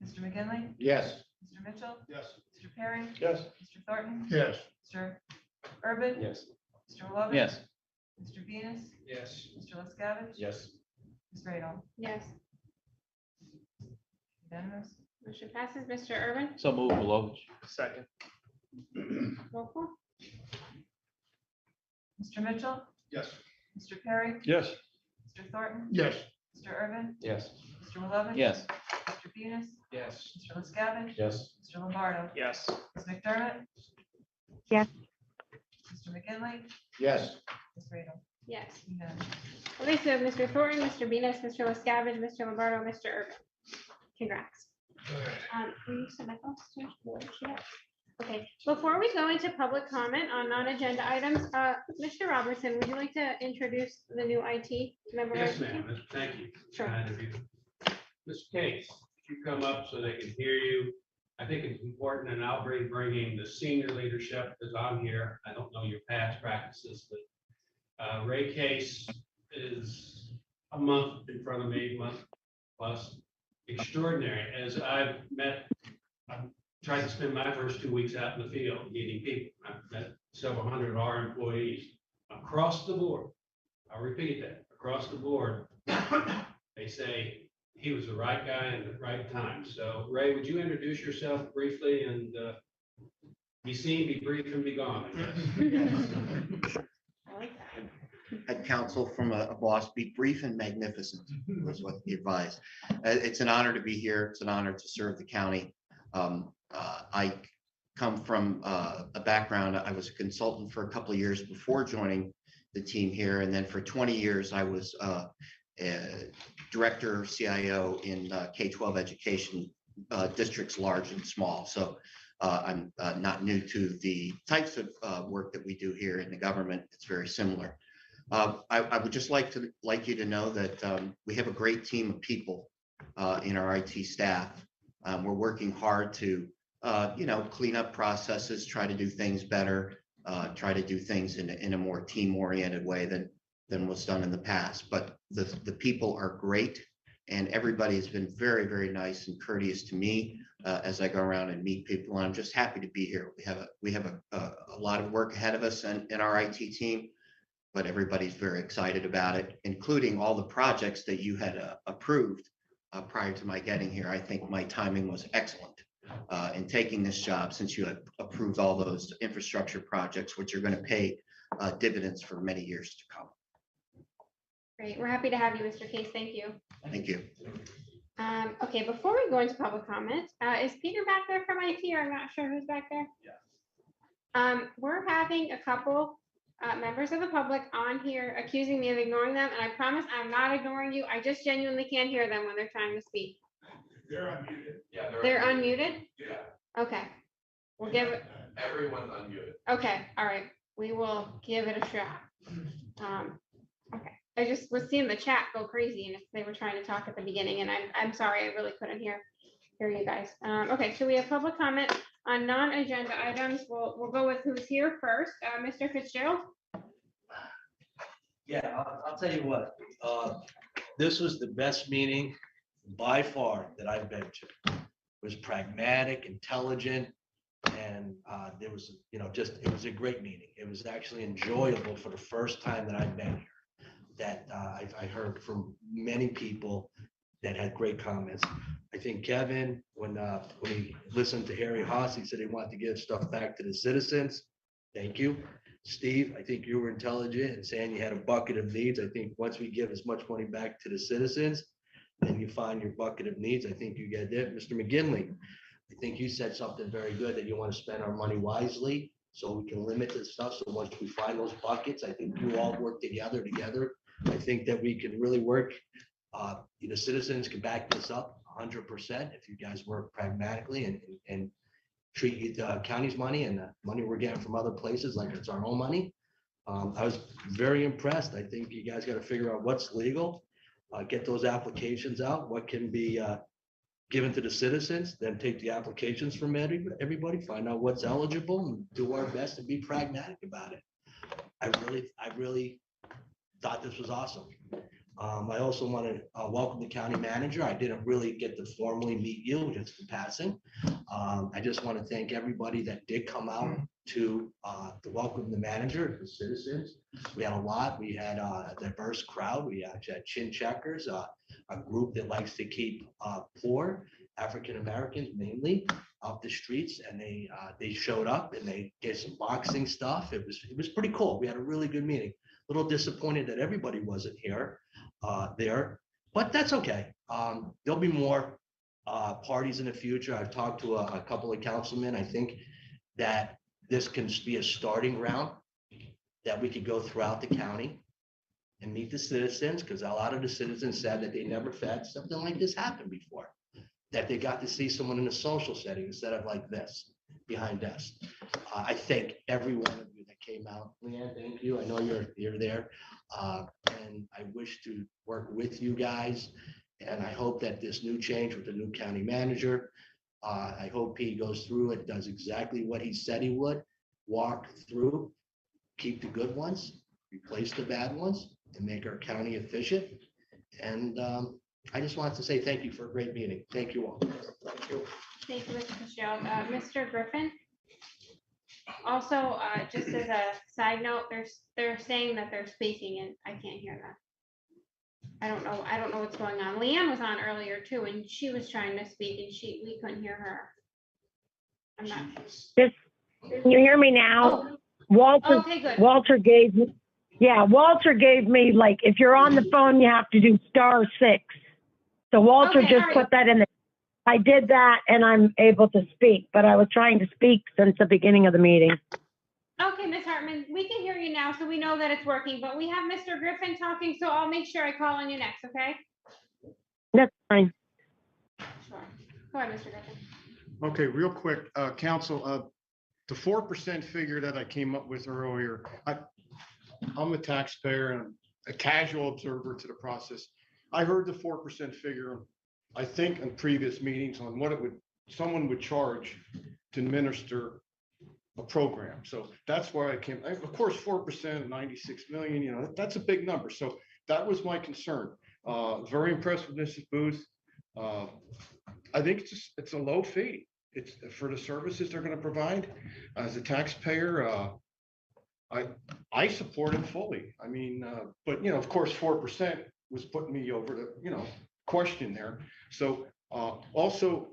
Mr. McGinley, Yes. Mr. Mitchell, Yes. Mr. Perry, Yes. Mr. Thornton. Yes. Mr. Urban. Yes. Mr. Lovett. Yes. Mr. Venus, Yes. Mr. Liscavige. Yes. Ms. Radel. Yes. Unanimous. Motion passes. Mr. Urban? So move Wilkes. Second. Roll call? Mr. Mitchell, Yes. Mr. Perry, Yes. Mr. Thornton. Yes. Mr. Urban. Yes. Mr. Lovett. Yes. Mr. Venus, Yes. Mr. Liscavige. Yes. Mr. Lombardo. Yes. Ms. McDermott. Yes. Mr. McGinley, Yes. Ms. Radel. Yes. Unanimous. Okay, so Mr. Thornton, Mr. Venus, Mr. Liscavige, Mr. Lombardo, Mr. Urban. Congrats. Will you submit those to the board? Yeah. Okay, before we go into public comment on non-agenda items, Mr. Robertson, would you like to introduce the new IT member? Yes, ma'am. Thank you. Sure. Kind of you. Mr. Case, if you come up so they can hear you. I think it's important, and I'll be bringing the senior leadership because I'm here. I don't know your past practices, but Ray Case is a month in front of me, month plus. Extraordinary. As I've tried to spend my first 2 weeks out in the field meeting people. I've met several hundred of our employees across the board. I'll repeat that, across the board. They say he was the right guy at the right time. So Ray, would you introduce yourself briefly and be seen, be brief, and be gone, I guess. I like that. Had counsel from a boss, be brief and magnificent was what he advised. It's an honor to be here. It's an honor to serve the county. I come from a background, I was a consultant for a couple of years before joining the team here. And then for 20 years, I was director, CIO in K-12 education districts, large and small. So I'm not new to the types of work that we do here in the government. It's very similar. I would just like you to know that we have a great team of people in our IT staff. We're working hard to, clean up processes, try to do things better, try to do things in a more team-oriented way than than was done in the past, but the people are great. And everybody has been very, very nice and courteous to me as I go around and meet people. And I'm just happy to be here. We have a lot of work ahead of us in our IT team, but everybody's very excited about it, including all the projects that you had approved prior to my getting here. I think my timing was excellent in taking this job, since you had approved all those infrastructure projects, which are going to pay dividends for many years to come. Great. We're happy to have you, Mr. Case. Thank you. Thank you. Okay, before we go into public comment, is Peter back there from IT, or I'm not sure who's back there? Yeah. We're having a couple members of the public on here accusing me of ignoring them, and I promise I'm not ignoring you. I just genuinely can't hear them when they're trying to speak. They're unmuted. Yeah. They're unmuted? Yeah. Okay. We'll give it. Everyone's unmuted. Okay, all right. We will give it a shot. Okay. I just was seeing the chat go crazy, and if they were trying to talk at the beginning, and I'm sorry, I really couldn't hear you guys. Okay, so we have public comment on non-agenda items. We'll go with who's here first. Mr. Fitzgerald. Yeah, I'll tell you what, this was the best meeting by far that I've been to. It was pragmatic, intelligent, and there was, it was a great meeting. It was actually enjoyable for the first time that I've been here. That I heard from many people that had great comments. I think Kevin, when he listened to Harry Haas, he said he wanted to give stuff back to the citizens. Thank you. Steve, I think you were intelligent in saying you had a bucket of needs. I think once we give as much money back to the citizens, then you find your bucket of needs. I think you get it. Mr. McGinley, I think you said something very good, that you want to spend our money wisely so we can limit this stuff. So once we find those buckets, I think you all work together. I think that we can really work. The citizens can back this up 100% if you guys work pragmatically and treat the county's money and the money we're getting from other places like it's our own money. I was very impressed. I think you guys got to figure out what's legal, get those applications out, what can be given to the citizens, then take the applications from everybody, find out what's eligible, and do our best to be pragmatic about it. I really thought this was awesome. I also want to welcome the county manager. I didn't really get to formally meet you, just in passing. I just want to thank everybody that did come out to welcome the manager, the citizens. We had a lot. We had a diverse crowd. We actually had chin checkers, a group that likes to keep poor African Americans mainly off the streets, and they showed up and they did some boxing stuff. It was pretty cool. We had a really good meeting. A little disappointed that everybody wasn't here there, but that's okay. There'll be more parties in the future. I've talked to a couple of councilmen. I think that this can be a starting ground that we could go throughout the county and meet the citizens, because a lot of the citizens said that they never had something like this happen before, that they got to see someone in a social setting instead of like this behind us. I thank every one of you that came out. Leanne, thank you. I know you're there. And I wish to work with you guys. And I hope that this new change with the new county manager, I hope he goes through and does exactly what he said he would, walk through, keep the good ones, replace the bad ones, and make our county efficient. And I just wanted to say thank you for a great meeting. Thank you all. Thank you. Thank you, Mr. Fitzgerald. Mr. Griffin. Also, just as a side note, they're saying that they're speaking and I can't hear that. I don't know what's going on. Leanne was on earlier too, and she was trying to speak and we couldn't hear her. I'm not. Can you hear me now? Oh. Walter, Okay, good. Walter gave me, like, if you're on the phone, you have to do *6. So Walter Okay, just all right. put that in there. I did that and I'm able to speak, but I was trying to speak since the beginning of the meeting. Okay, Ms. Hartman, we can hear you now, so we know that it's working, but we have Mr. Griffin talking, so I'll make sure I call on you next, okay? That's fine. Sure. Go ahead, Mr. Griffin. Okay, real quick, council, the 4% figure that I came up with earlier, I'm a taxpayer and a casual observer to the process. I heard the 4% figure, I think in previous meetings, on what someone would charge to administer a program. So that's why I came, of course, 4% of 96 million, you know, that's a big number. So that was my concern. Very impressed with Mrs. Booth. I think it's a low fee. It's for the services they're going to provide. As a taxpayer, I support it fully. I mean, but you know, of course, 4% was putting me over the, you know, question there. So also,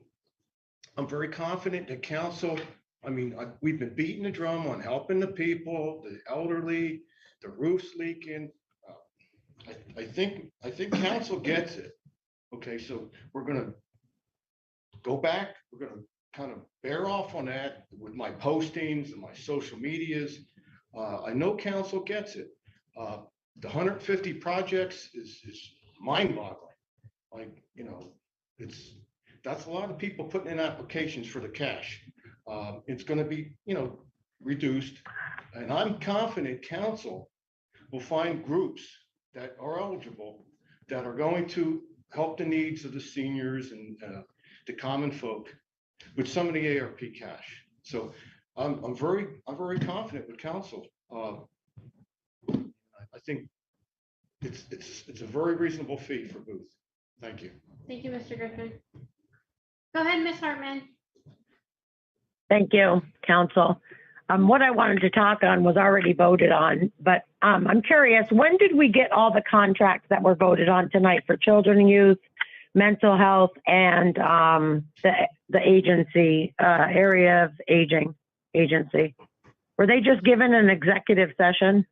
I'm very confident that council, I mean, we've been beating the drum on helping the people, the elderly, the roofs leaking. I think council gets it. Okay, so we're gonna go back. We're gonna kind of bear off on that with my postings and my social medias. I know council gets it. The 150 projects is mind-boggling. Like, you know, that's a lot of people putting in applications for the cash. It's going to be, you know, reduced, and I'm confident council will find groups that are eligible that are going to help the needs of the seniors and the common folk with some of the ARP cash. So I'm very confident with council. I think it's a very reasonable fee for Booth. Thank you. Thank you, Mr. Griffin. Go ahead, Ms. Hartman. Thank you, council. What I wanted to talk on was already voted on, but I'm curious, when did we get all the contracts that were voted on tonight for children and youth, mental health, and the agency, area of aging agency? Were they just given an executive session?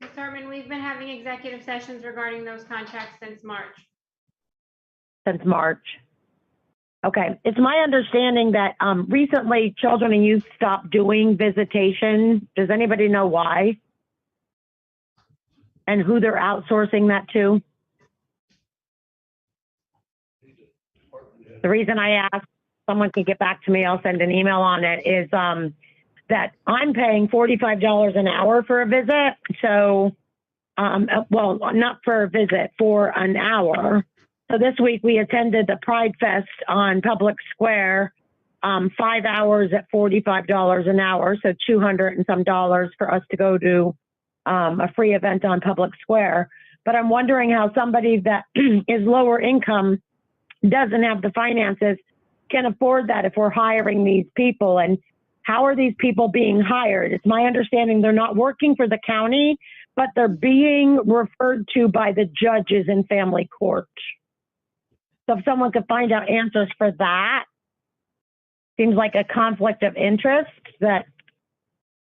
Ms. Hartman, we've been having executive sessions regarding those contracts since March. Since March. Okay, it's my understanding that recently children and youth stopped doing visitation. Does anybody know why? And who they're outsourcing that to? The reason I asked, someone can get back to me, I'll send an email on it, is that I'm paying $45 an hour for a visit. So, well, not for a visit, for an hour. So this week we attended the Pride Fest on Public Square, 5 hours at $45 an hour. So $200 and some dollars for us to go to a free event on Public Square. But I'm wondering how somebody that is lower income, doesn't have the finances, can afford that if we're hiring these people. And how are these people being hired? It's my understanding they're not working for the county, but they're being referred to by the judges in family court. So if someone could find out answers for that, seems like a conflict of interest that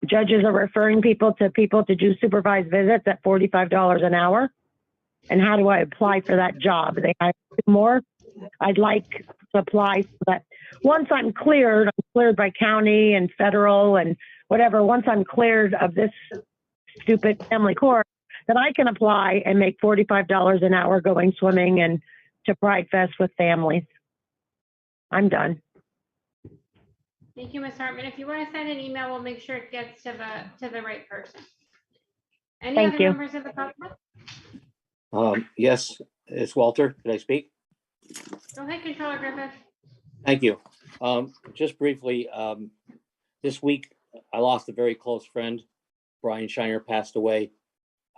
judges are referring people to do supervised visits at $45 an hour. And how do I apply for that job? They hire more. I'd like to apply so that once I'm cleared by county and federal and whatever, once I'm cleared of this stupid family court, that I can apply and make $45 an hour going swimming and to Pride Fest with families. I'm done. Thank you, Ms. Hartman. If you want to send an email, we'll make sure it gets to the right person. Any Thank other you. members of the public? Yes, it's Walter. Could I speak? Go ahead, Controller Griffith. Thank you. Just briefly, this week I lost a very close friend. Brian Shiner passed away.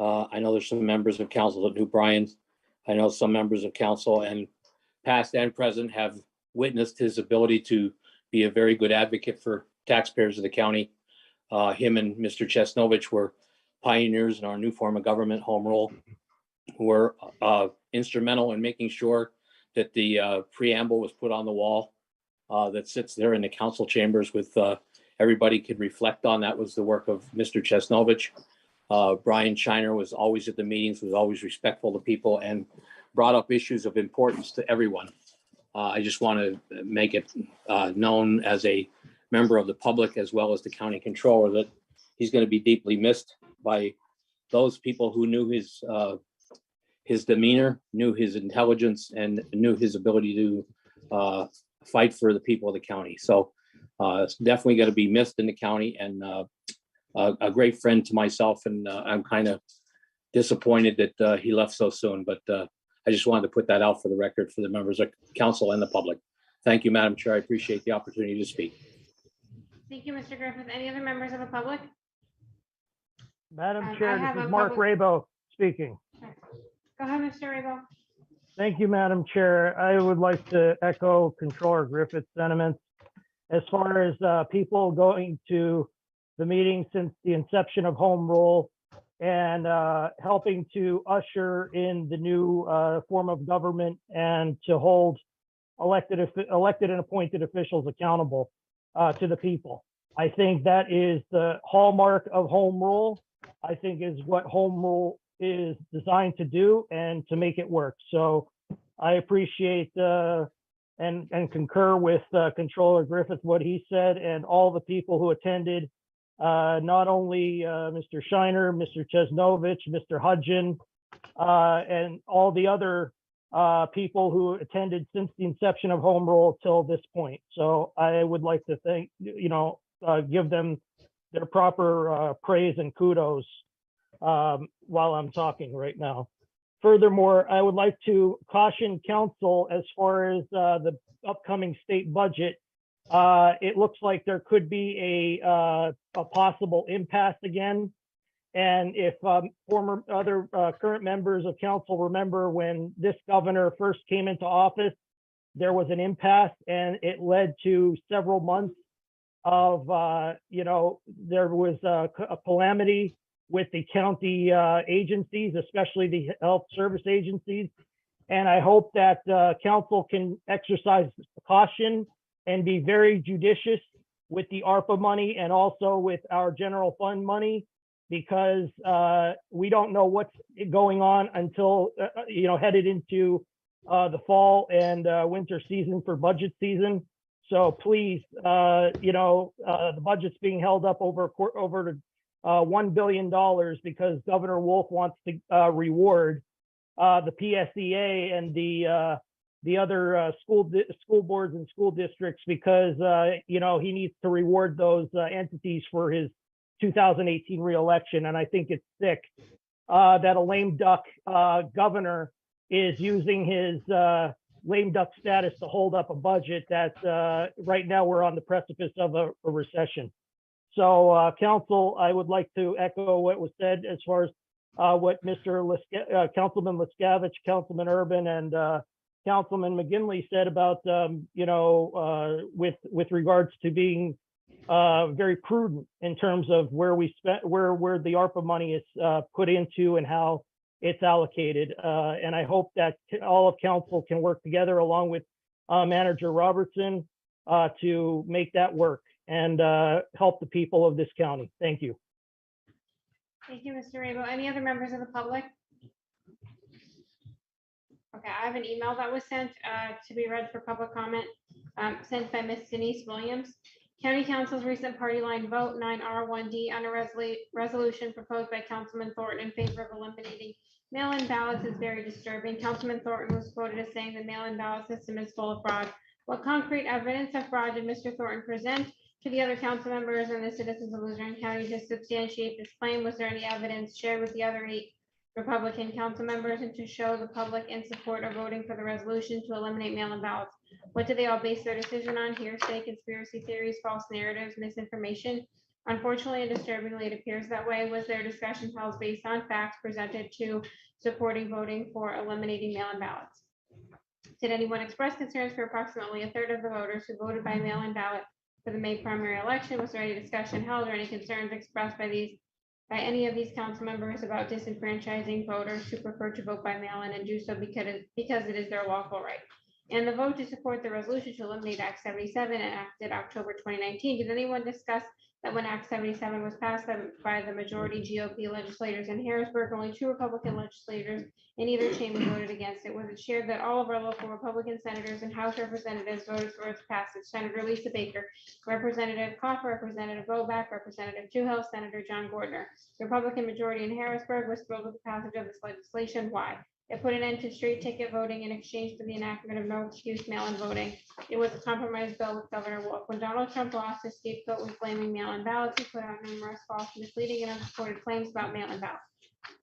I know there's some members of council that knew Brian. I know some members of council and past and present have witnessed his ability to be a very good advocate for taxpayers of the county. Him and Mr. Chesnovich were pioneers in our new form of government, home rule, who were instrumental in making sure that the preamble was put on the wall that sits there in the council chambers with everybody could reflect on. That was the work of Mr. Chesnovich. Brian Shiner was always at the meetings, was always respectful to people and brought up issues of importance to everyone. I just want to make it known as a member of the public as well as the county controller that he's going to be deeply missed by those people who knew his demeanor, knew his intelligence, and knew his ability to fight for the people of the county. So it's definitely going to be missed in the county, and a great friend to myself. And I'm kind of disappointed that he left so soon, but I just wanted to put that out for the record for the members of council and the public. Thank you, Madam Chair. I appreciate the opportunity to speak. Thank you, Mr. Griffith. Any other members of the public? Madam I Chair, have this a is Mark public- Rabo speaking. Go ahead, Mr. Rabo. Thank you, Madam Chair. I would like to echo Controller Griffith's sentiments. As far as people going to the meeting since the inception of Home Rule and helping to usher in the new form of government and to hold elected and appointed officials accountable to the people. I think that is the hallmark of Home Rule. I think is what Home Rule is designed to do and to make it work. So I appreciate and concur with Controller Griffith, what he said, and all the people who attended, not only Mr. Shiner, Mr. Chesnovich, Mr. Hudgen, and all the other people who attended since the inception of Home Rule till this point. So I would like to thank, give them their proper praise and kudos while I'm talking right now. Furthermore, I would like to caution council as far as the upcoming state budget. It looks like there could be a possible impasse again. And if current members of council remember when this governor first came into office, there was an impasse and it led to several months of, there was a calamity with the county agencies, especially the health service agencies. And I hope that council can exercise caution and be very judicious with the ARPA money and also with our general fund money, because we don't know what's going on until, headed into the fall and winter season for budget season. So please, the budget's being held up over $1 billion because Governor Wolf wants to reward the PSEA and the other school boards and school districts because he needs to reward those entities for his 2018 reelection. And I think it's sick that a lame duck governor is using his lame duck status to hold up a budget that right now we're on the precipice of a recession. So council, I would like to echo what was said as far as what Mr. Councilman Liskevich, Councilman Urban, and Councilman McGinley said about, with regards to being very prudent in terms of where we spent, where the ARPA money is put into and how it's allocated. And I hope that all of council can work together along with Manager Robertson to make that work and help the people of this county. Thank you. Thank you, Mr. Rabo. Any other members of the public? Okay, I have an email that was sent to be read for public comment, sent by Ms. Denise Williams. County Council's recent party line vote 9R1D on a resolution proposed by Councilman Thornton in favor of eliminating mail-in ballots is very disturbing. Councilman Thornton was quoted as saying the mail-in ballot system is full of fraud. What concrete evidence of fraud did Mr. Thornton present to the other council members and the citizens of Luzerne County to substantiate this claim? Was there any evidence shared with the other 8 Republican council members and to show the public in support of voting for the resolution to eliminate mail-in ballots? What do they all base their decision on? Hearsay, conspiracy theories, false narratives, misinformation? Unfortunately and disturbingly, it appears that way. Was their discussion held based on facts presented to supporting voting for eliminating mail-in ballots? Did anyone express concerns for approximately a third of the voters who voted by mail-in ballot for the May primary election? Was there any discussion held or any concerns expressed by any of these council members about disenfranchising voters who prefer to vote by mail-in and do so because it is their lawful right? And the vote to support the resolution to eliminate Act 77 enacted October 2019. Did anyone discuss that when Act 77 was passed by the majority GOP legislators in Harrisburg, only 2 Republican legislators in either chamber voted against it? Was it shared that all of our local Republican senators and House representatives voted for its passage? Senator Lisa Baker, Representative Coffer, Representative Bobak, Representative Toohill, Senator John Gordner. The Republican majority in Harrisburg was thrilled with the passage of this legislation. Why? It put an end to straight ticket voting in exchange for the enactment of no excuse mail-in voting. It was a compromise bill with Governor Wolf. When Donald Trump lost, his scapegoat was blaming mail-in ballots. He put out numerous false, misleading, and unsupported claims about mail-in ballots.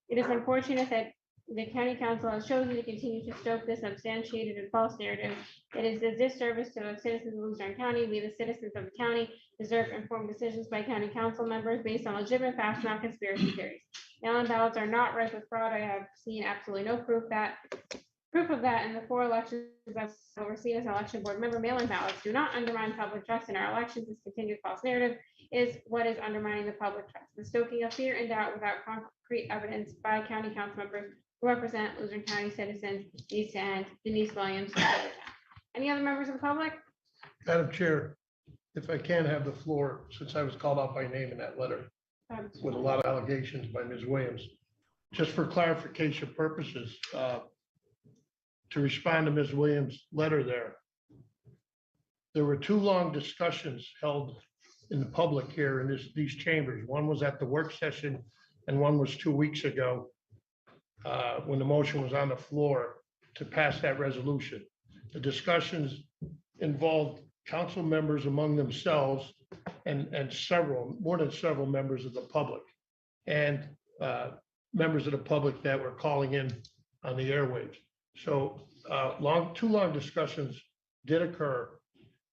It is unfortunate that the county council has chosen to continue to stoke this substantiated and false narrative. It is a disservice to the citizens of Luzerne County. We, the citizens of the county, deserve informed decisions by county council members based on legitimate facts, not conspiracy theories. Mail-in ballots are not rife with fraud. I have seen absolutely no proof of that in the 4 elections I've overseen as an election board member. Mail-in ballots do not undermine public trust in our elections. This continued false narrative is what is undermining the public trust. The stoking of fear and doubt without concrete evidence by county council members who represent Luzerne County citizens needs to end. Denise Williams. Any other members of the public? Madam Chair, if I can have the floor, since I was called out by name in that letter with a lot of allegations by Ms. Williams, just for clarification purposes, to respond to Ms. Williams' letter there were 2 long discussions held in the public here in these chambers. One was at the work session and one was 2 weeks ago when the motion was on the floor to pass that resolution. The discussions involved council members among themselves and more than several members of the public and members of the public that were calling in on the airwaves. So 2 long discussions did occur.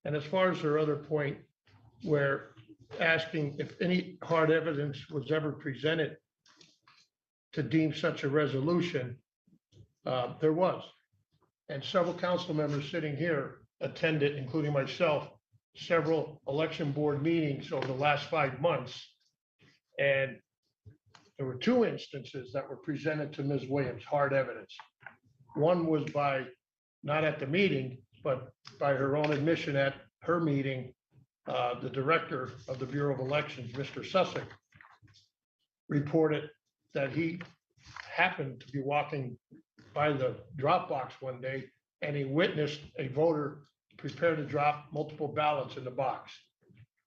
And as far as her other point, where asking if any hard evidence was ever presented to deem such a resolution, there was. And several council members sitting here attended, including myself, several election board meetings over the last 5 months. And there were 2 instances that were presented to Ms. Williams, hard evidence. One was not at the meeting, but by her own admission at her meeting, the director of the Bureau of Elections, Mr. Sussex, reported that he happened to be walking by the drop box one day and he witnessed a voter prepare to drop multiple ballots in the box.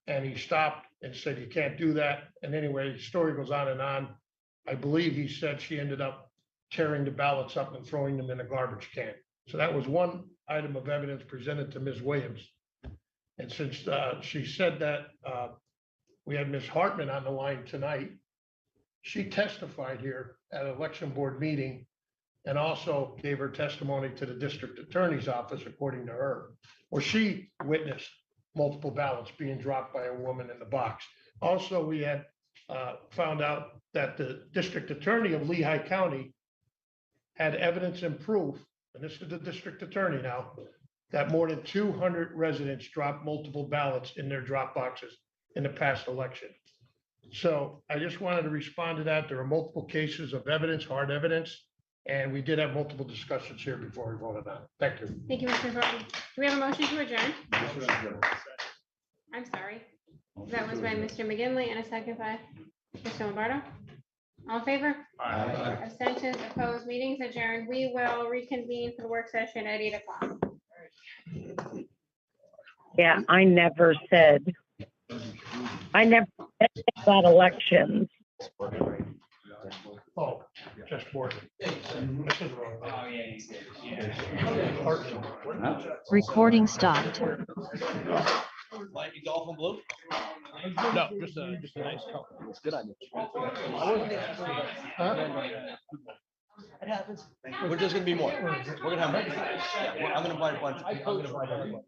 And he stopped and said, "You can't do that." And anyway, the story goes on and on. I believe he said she ended up tearing the ballots up and throwing them in a garbage can. So that was one item of evidence presented to Ms. Williams. And since she said that, we had Ms. Hartman on the line tonight. She testified here at an election board meeting and also gave her testimony to the district attorney's office, according to her, where she witnessed multiple ballots being dropped by a woman in the box. Also, we had found out that the district attorney of Lehigh County had evidence and proof, and this is the district attorney now, that more than 200 residents dropped multiple ballots in their drop boxes in the past election. So I just wanted to respond to that. There are multiple cases of evidence, hard evidence, and we did have multiple discussions here before we voted on it. Thank you. Thank you, Mr. Thornton. Do we have a motion to adjourn? I'm sorry. That was by Mr. McGinley and a second by Mr. Lombardo. All in favor? Aye. Abstentions, opposed, meetings adjourned. We will reconvene for the work session at 8 o'clock. Yeah, I never said about elections. Oh, just working. This is wrong. Oh, yeah, Recording stopped. Might be golf and blue? No, just a nice color. It's good on you. It happens. We're just gonna be more. We're gonna have more. Yeah, I'm gonna buy a bunch. I'm gonna buy everyone.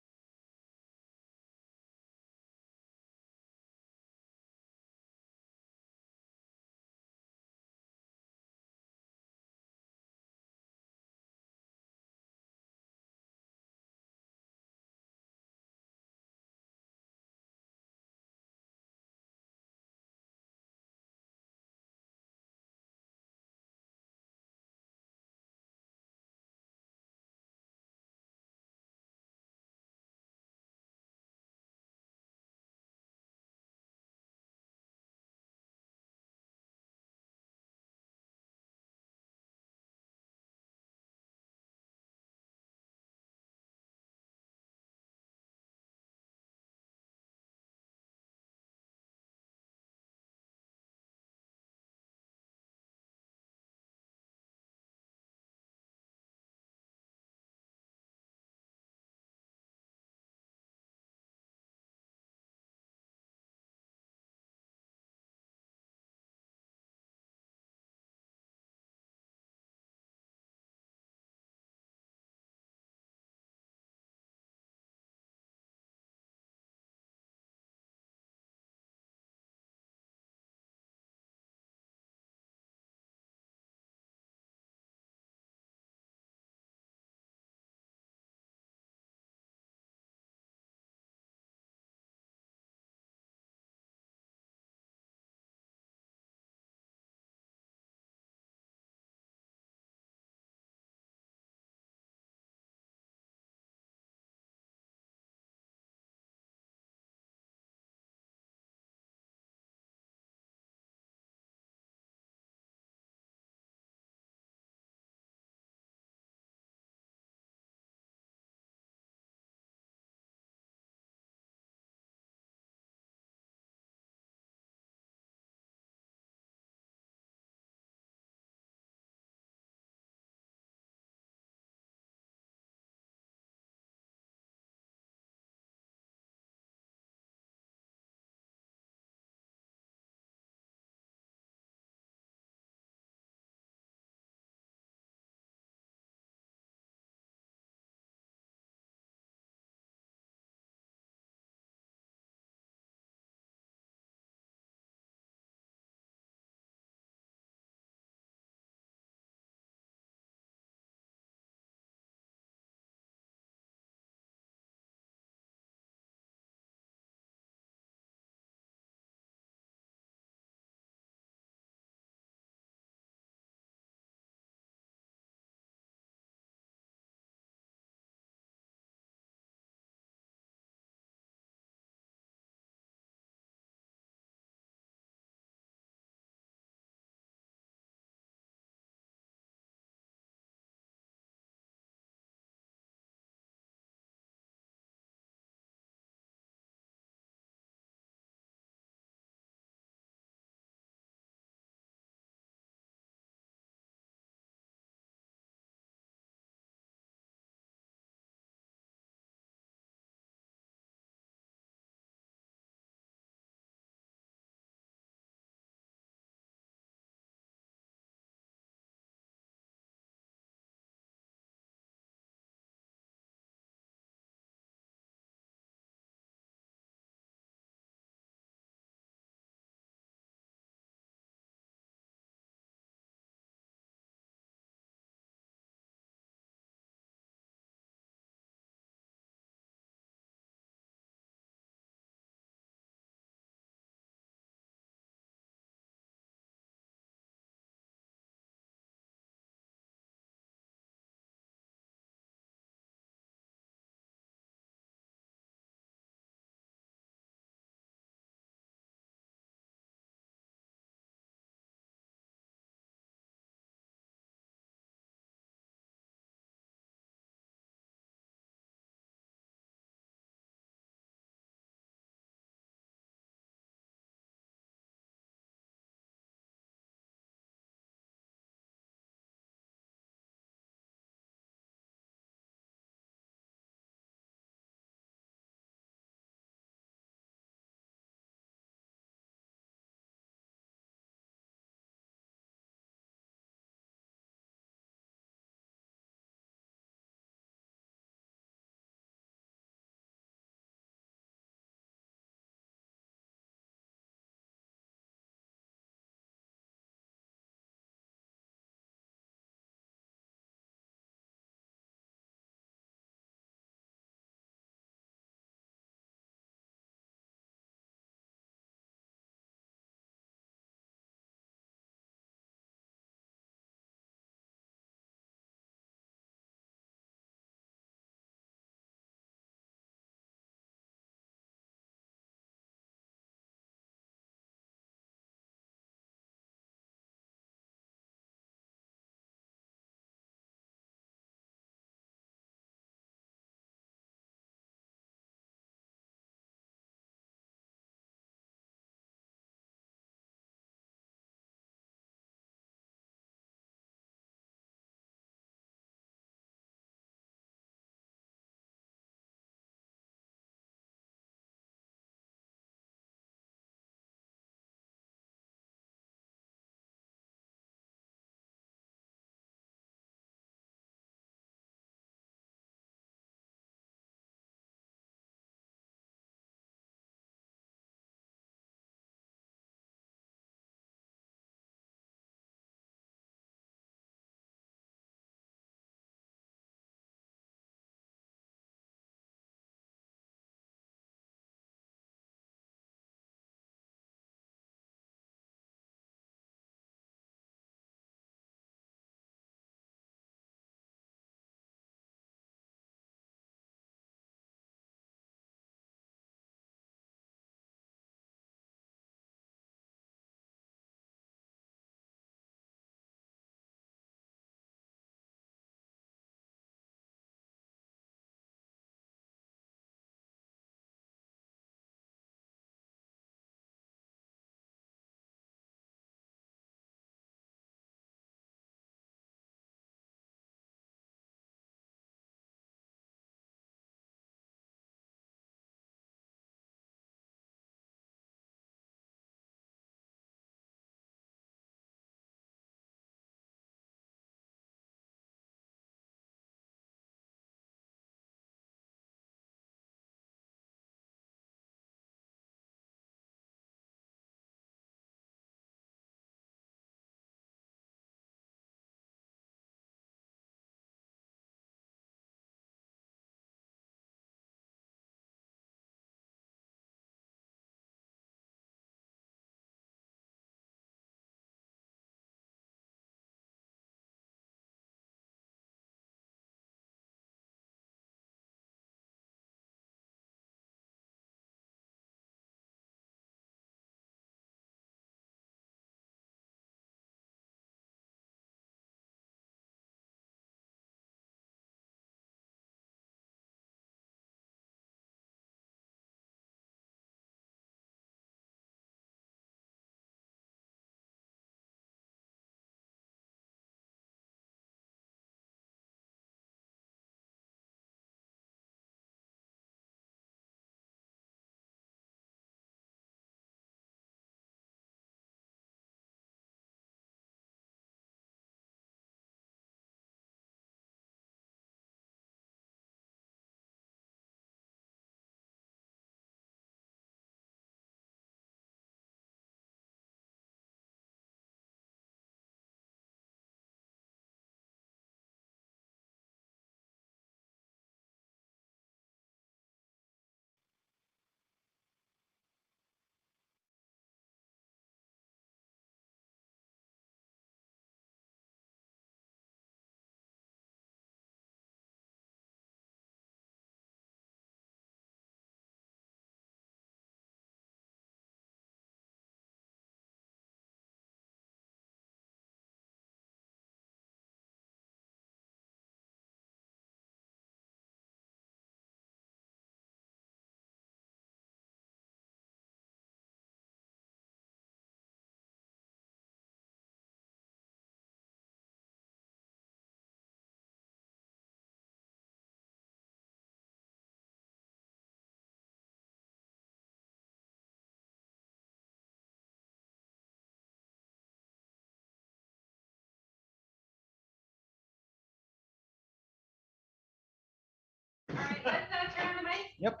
Yep.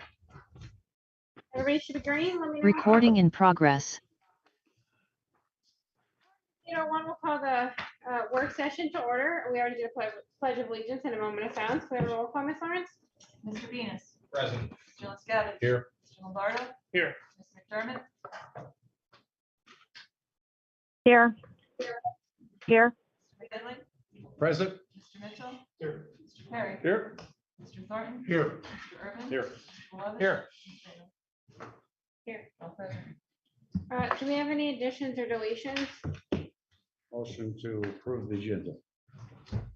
Everybody should agree. Let me know. Recording in progress. One will call the work session to order. We already did a pledge of allegiance in a moment of silence. We have a roll call, Ms. Lawrence. Mr. Venus. Present. Mr. LaScavitch. Here. Mr. Lombardo. Here. Ms. McDermott. Here. Here. Mr. McGinley. Present. Mr. Mitchell. Here. Mr. Perry. Here. Mr. Thornton. Here. Mr. Urban. Here. Mr. Lovett. Here. Here. All present. Do we have any additions or deletions? Motion to approve the agenda.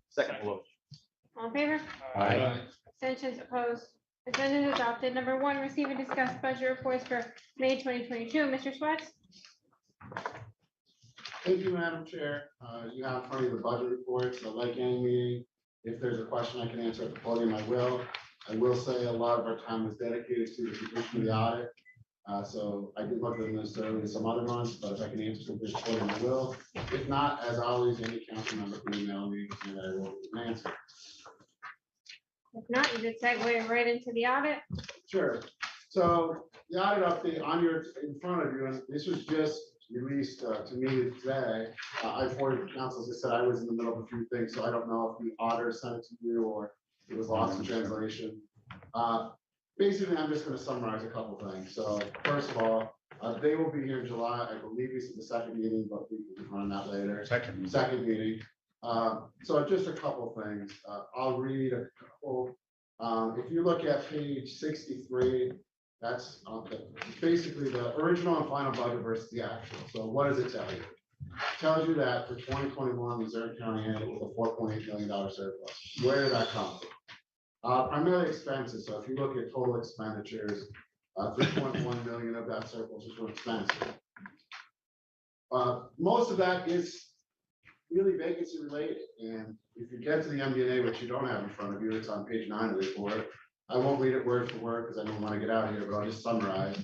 Second. Lewis. All in favor? Aye. Abstentions opposed. Agenda is adopted. Number 1, receive and discuss budget reports for May 2022. Mr. Swets? Thank you, Madam Chair. You have in front of you the budget reports. So like any meeting, if there's a question I can answer at the podium, I will. I will say a lot of our time was dedicated to the completion of the audit. So I did look at them necessarily to some other months, but if I can answer some this podium, I will. If not, as always, any council member can email me and I will answer. If not, you did segue right into the audit. Sure. So the audit update in front of you, and this was just released to me today. I forwarded the council, as I said, I was in the middle of a few things, so I don't know if the auditor sent it to you or it was lost in translation. Basically, I'm just going to summarize a couple things. So first of all, they will be here in July. I believe it's the second meeting, but we can run that later. Second meeting. So just a couple things. I'll read a couple. If you look at page 63, that's basically the original and final budget versus the actual. So what does it tell you? It tells you that for 2021, Luzerne County ended with a $4.8 million surplus. Where did that come from? Primarily expenses. So if you look at total expenditures, 3.1 million of that surplus is for expenses. Most of that is really vacancy related. And if you get to the MD&A, which you don't have in front of you, it's on page 9 of the report. I won't read it word for word because I don't want to get out of here, but I'll just summarize.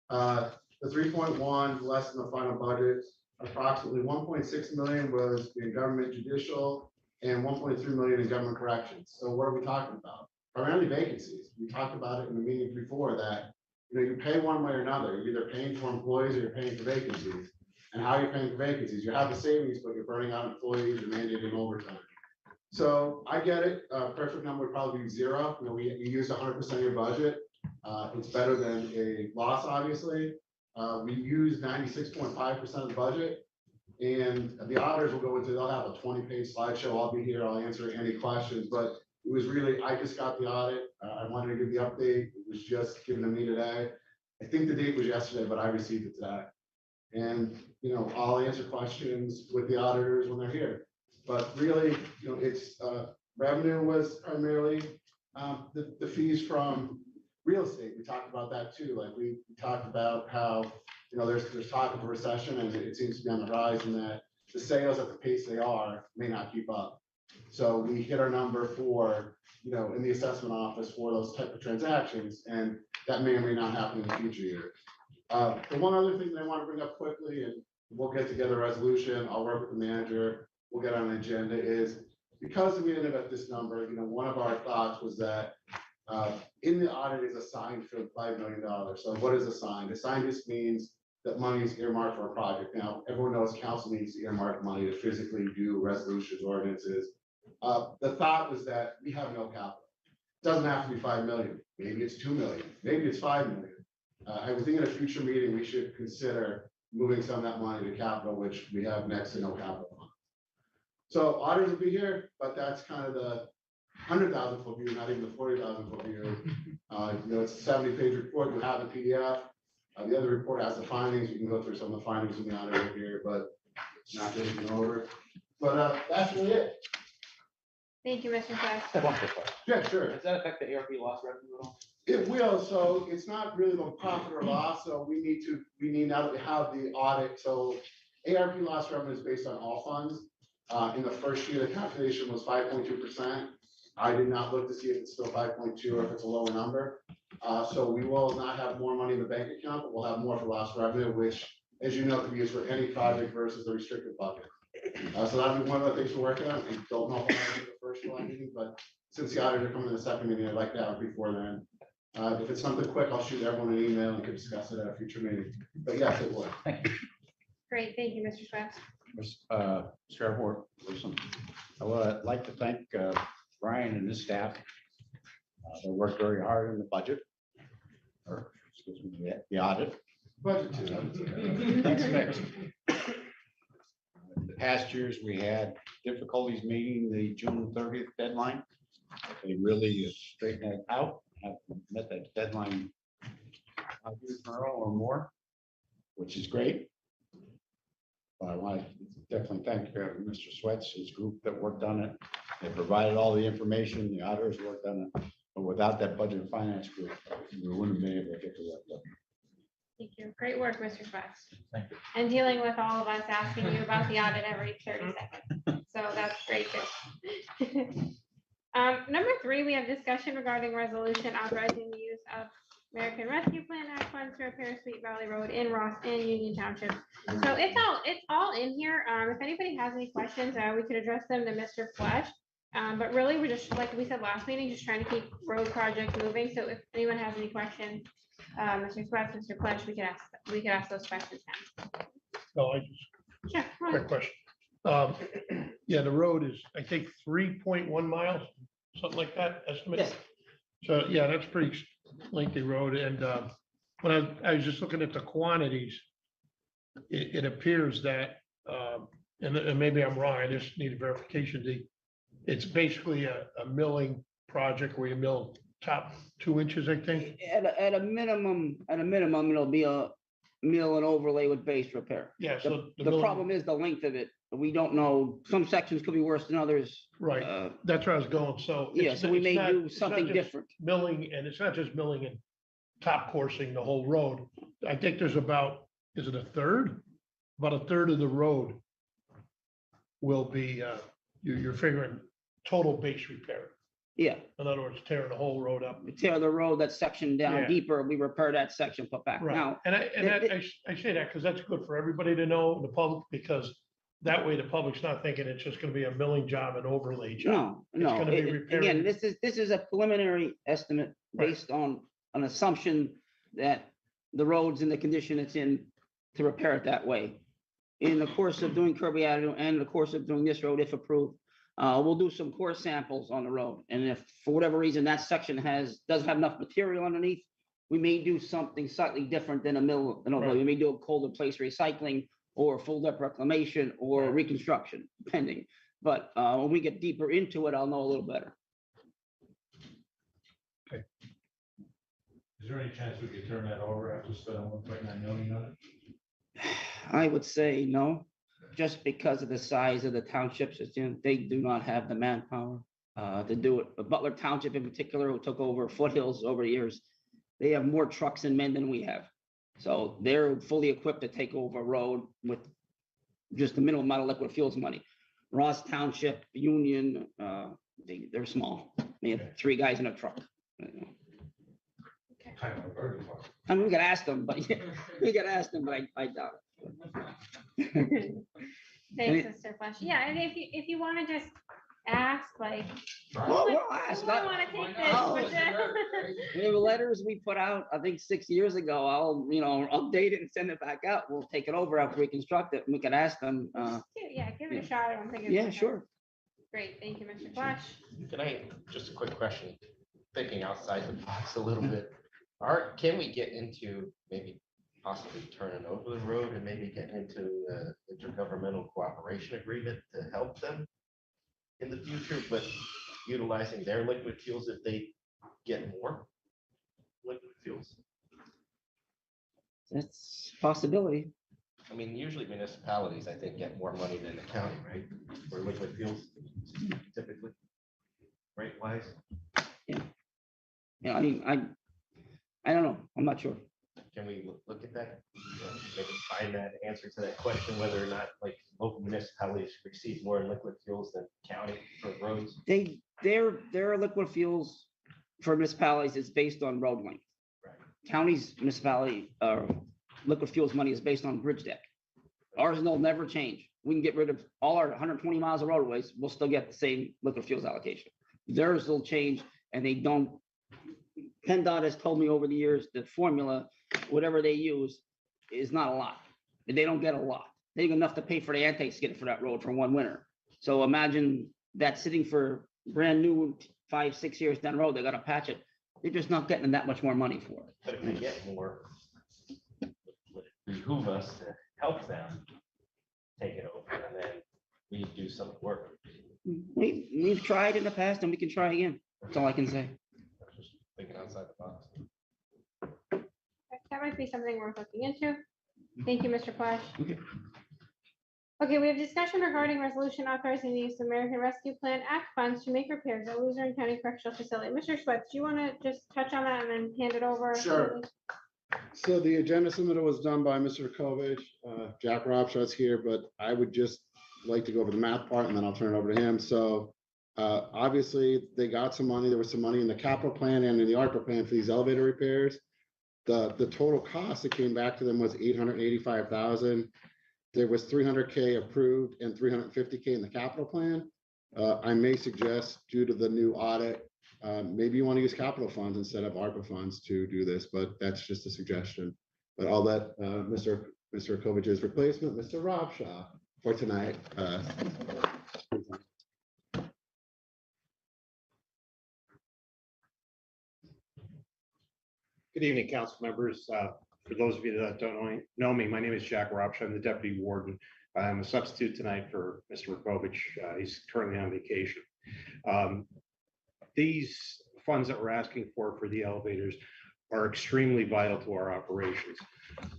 The 3.1 less than the final budget, approximately 1.6 million was in government judicial and 1.3 million in government corrections. So what are we talking about? Primarily vacancies. We talked about it in the meeting before that, you pay one way or another. You're either paying for employees or you're paying for vacancies. And how you're paying for vacancies, you have the savings, but you're burning out employees, you're mandating overtime. So I get it. Perfect number would probably be 0. We used 100% of your budget. It's better than a loss, obviously. We use 96.5% of the budget. And the auditors will go into, they'll have a 20-page slideshow. I'll be here. I'll answer any questions. But it was really, I just got the audit. I wanted to give the update. It was just given to me today. I think the date was yesterday, but I received it today. And, I'll answer questions with the auditors when they're here. But really, it's revenue was primarily the fees from real estate. We talked about that too. Like we talked about how, there's talk of a recession and it seems to be on the rise, and that the sales at the pace they are may not keep up. So we hit our number for, in the assessment office for those type of transactions, and that may or may not happen in the future years. The one other thing that I want to bring up quickly, and we'll get together a resolution, I'll work with the manager, we'll get on an agenda, is because we ended up at this number, one of our thoughts was that in the audit is assigned for $5 million. So what is assigned? Assigned just means that money is earmarked for a project. Now, everyone knows council needs to earmark money to physically do resolutions, ordinances. The thought was that we have no capital. It doesn't have to be 5 million. Maybe it's 2 million. Maybe it's 5 million. I would think in a future meeting, we should consider moving some of that money to capital, which we have next to no capital on. So auditors will be here, but that's kind of the 100,000 foot view, not even the 40,000 foot view. It's a 70-page report. You have a PDF. The other report has the findings. You can go through some of the findings in the auditor here, but not just going over. But that's really it. Thank you, Mr. Fest. Yeah, sure. Does that affect the ARP loss revenue at all? It will. So it's not really the profit or loss. So we need now that we have the audit. So ARP loss revenue is based on all funds. In the first year, the calculation was 5.2%. I did not look to see if it's still 5.2 or if it's a lower number. So we will not have more money in the bank account, but we'll have more for lost revenue, which, as you know, can be used for any project versus the restricted bucket. So that'll be one of the things we're working on. I don't know if I'll have the first July meeting, but since the auditor coming in the second meeting, I'd like that before then. If it's something quick, I'll shoot everyone an email and can discuss it at a future meeting. But yes, it would. Great, thank you, Mr. Swaps. Chairboard, listen, I would like to thank Brian and his staff. They worked very hard in the budget, or excuse me, the audit. Budget. That's next. The past years, we had difficulties meeting the June 30th deadline. They really straightened it out, have met that deadline 5 years in a row or more, which is great. But I want to definitely thank Mr. Sweats, his group that worked on it. They provided all the information, the auditors worked on it, but without that budget and finance group, we wouldn't be able to get the work done. Thank you. Great work, Mr. Swaps. Thank you. And dealing with all of us asking you about the audit every 30 seconds. So that's great too. Number 3, we have discussion regarding resolution authorizing the use of American Rescue Plan Act funds to repair Sweet Valley Road in Ross and Union Township. So it's all in here. If anybody has any questions, we could address them to Mr. Flesh. But really, we're just, like we said last meeting, just trying to keep road projects moving. So if anyone has any questions, Mr. Sweats, Mr. Flesh, we could ask those questions now. No, I just, Sure. quick question. Yeah, the road is, I think, 3.1 miles, something like that estimate. Yes. So, yeah, that's pretty lengthy road. And when I was just looking at the quantities, it appears that, and maybe I'm wrong, I just need a verification. It's basically a milling project where you mill top 2 inches, I think. At a minimum, it'll be a mill and overlay with base repair. Yeah, so The problem is the length of it. We don't know, some sections could be worse than others. Right, that's where I was going, so. Yeah, so we may do something different. Milling, and it's not just milling and top coursing the whole road. I think there's about, is it a third? About a third of the road will be, you're figuring total base repair. Yeah. In other words, tearing the whole road up. We tear the road, that section down Yeah. deeper, we repair that section, put back. Right, Now, and I say that because that's good for everybody to know, the public, because that way the public's not thinking it's just gonna be a milling job and overlay job. no, It's no. gonna be Again, repairing. this is a preliminary estimate based on an assumption that the road's in the condition it's in to repair it that way. In the course of doing Kirby Avenue and the course of doing this road, if approved, we'll do some core samples on the road. And if for whatever reason that section doesn't have enough material underneath, we may do something slightly different than a mill. We may do a cold in place recycling or full depth reclamation or reconstruction, depending. But when we get deeper into it, I'll know a little better. Is there any chance we could turn that over after spending 1.9 million on it? I would say no, just because of the size of the townships. They do not have the manpower to do it. But Butler Township in particular, who took over Foothills over the years, they have more trucks and men than we have. So they're fully equipped to take over a road with just the minimum amount of liquid fuels money. Ross Township, Union, they're small. They have 3 guys in a truck. I mean, we could ask them, but I doubt it. Thanks, Mr. Flesh. Yeah, and if you want to just ask, like, We'll ask. who might want to take this? We have letters we put out, I think 6 years ago. I'll, update it and send it back out. We'll take it over after we construct it. And we can ask them. Yeah, give it a shot. I don't think it's Yeah, sure. Great, thank you, Mr. Flesh. Can I, just a quick question, thinking outside the box a little bit. Can we get into maybe possibly turning over the road and maybe getting into intergovernmental cooperation agreement to help them in the future, but utilizing their liquid fuels if they get more liquid fuels? That's a possibility. I mean, usually municipalities, I think, get more money than the county, right? For liquid fuels typically, rate wise. Yeah, I mean, I don't know. I'm not sure. Can we look at that? Maybe find that answer to that question, whether or not like local municipalities receive more liquid fuels than county for roads? Their liquid fuels for municipalities is based on road length. Right. County's municipality liquid fuels money is based on bridge deck. Ours will never change. We can get rid of all our 120 miles of roadways. We'll still get the same liquid fuels allocation. theirs will change and they don't. PennDOT has told me over the years, the formula, whatever they use, is not a lot. They don't get a lot. They get enough to pay for the anti-skid for that road for one winter. So imagine that sitting for brand new 5-6 years down the road, they gotta patch it. They're just not getting that much more money for it. But if they get more, would it behoove us to help them take it over and then we do some work. We've tried in the past and we can try again. That's all I can say. Just thinking outside the box. That might be something worth looking into. Thank you, Mr. Flash. Okay. Okay, we have discussion regarding resolution authorizing the use of American Rescue Plan Act funds to make repairs at Luzerne County Correctional Facility. Mr. Swets, do you want to just touch on that and then hand it over? Sure. So the agenda submittal was done by Mr. Kovich. Jack Robshaw's here, but I would just like to go over the math part and then I'll turn it over to him. So obviously they got some money. There was some money in the capital plan and in the ARPA plan for these elevator repairs. The total cost that came back to them was $885,000. There was $300K approved and $350K in the capital plan. I may suggest, due to the new audit, maybe you want to use capital funds instead of ARPA funds to do this, but that's just a suggestion. But I'll let Mr. Kovich's replacement, Mr. Robshaw, for tonight. Good evening, council members. For those of you that don't know me, my name is Jack Robshaw. I'm the deputy warden. I'm a substitute tonight for Mr. Kovich. He's currently on vacation. These funds that we're asking for the elevators are extremely vital to our operations.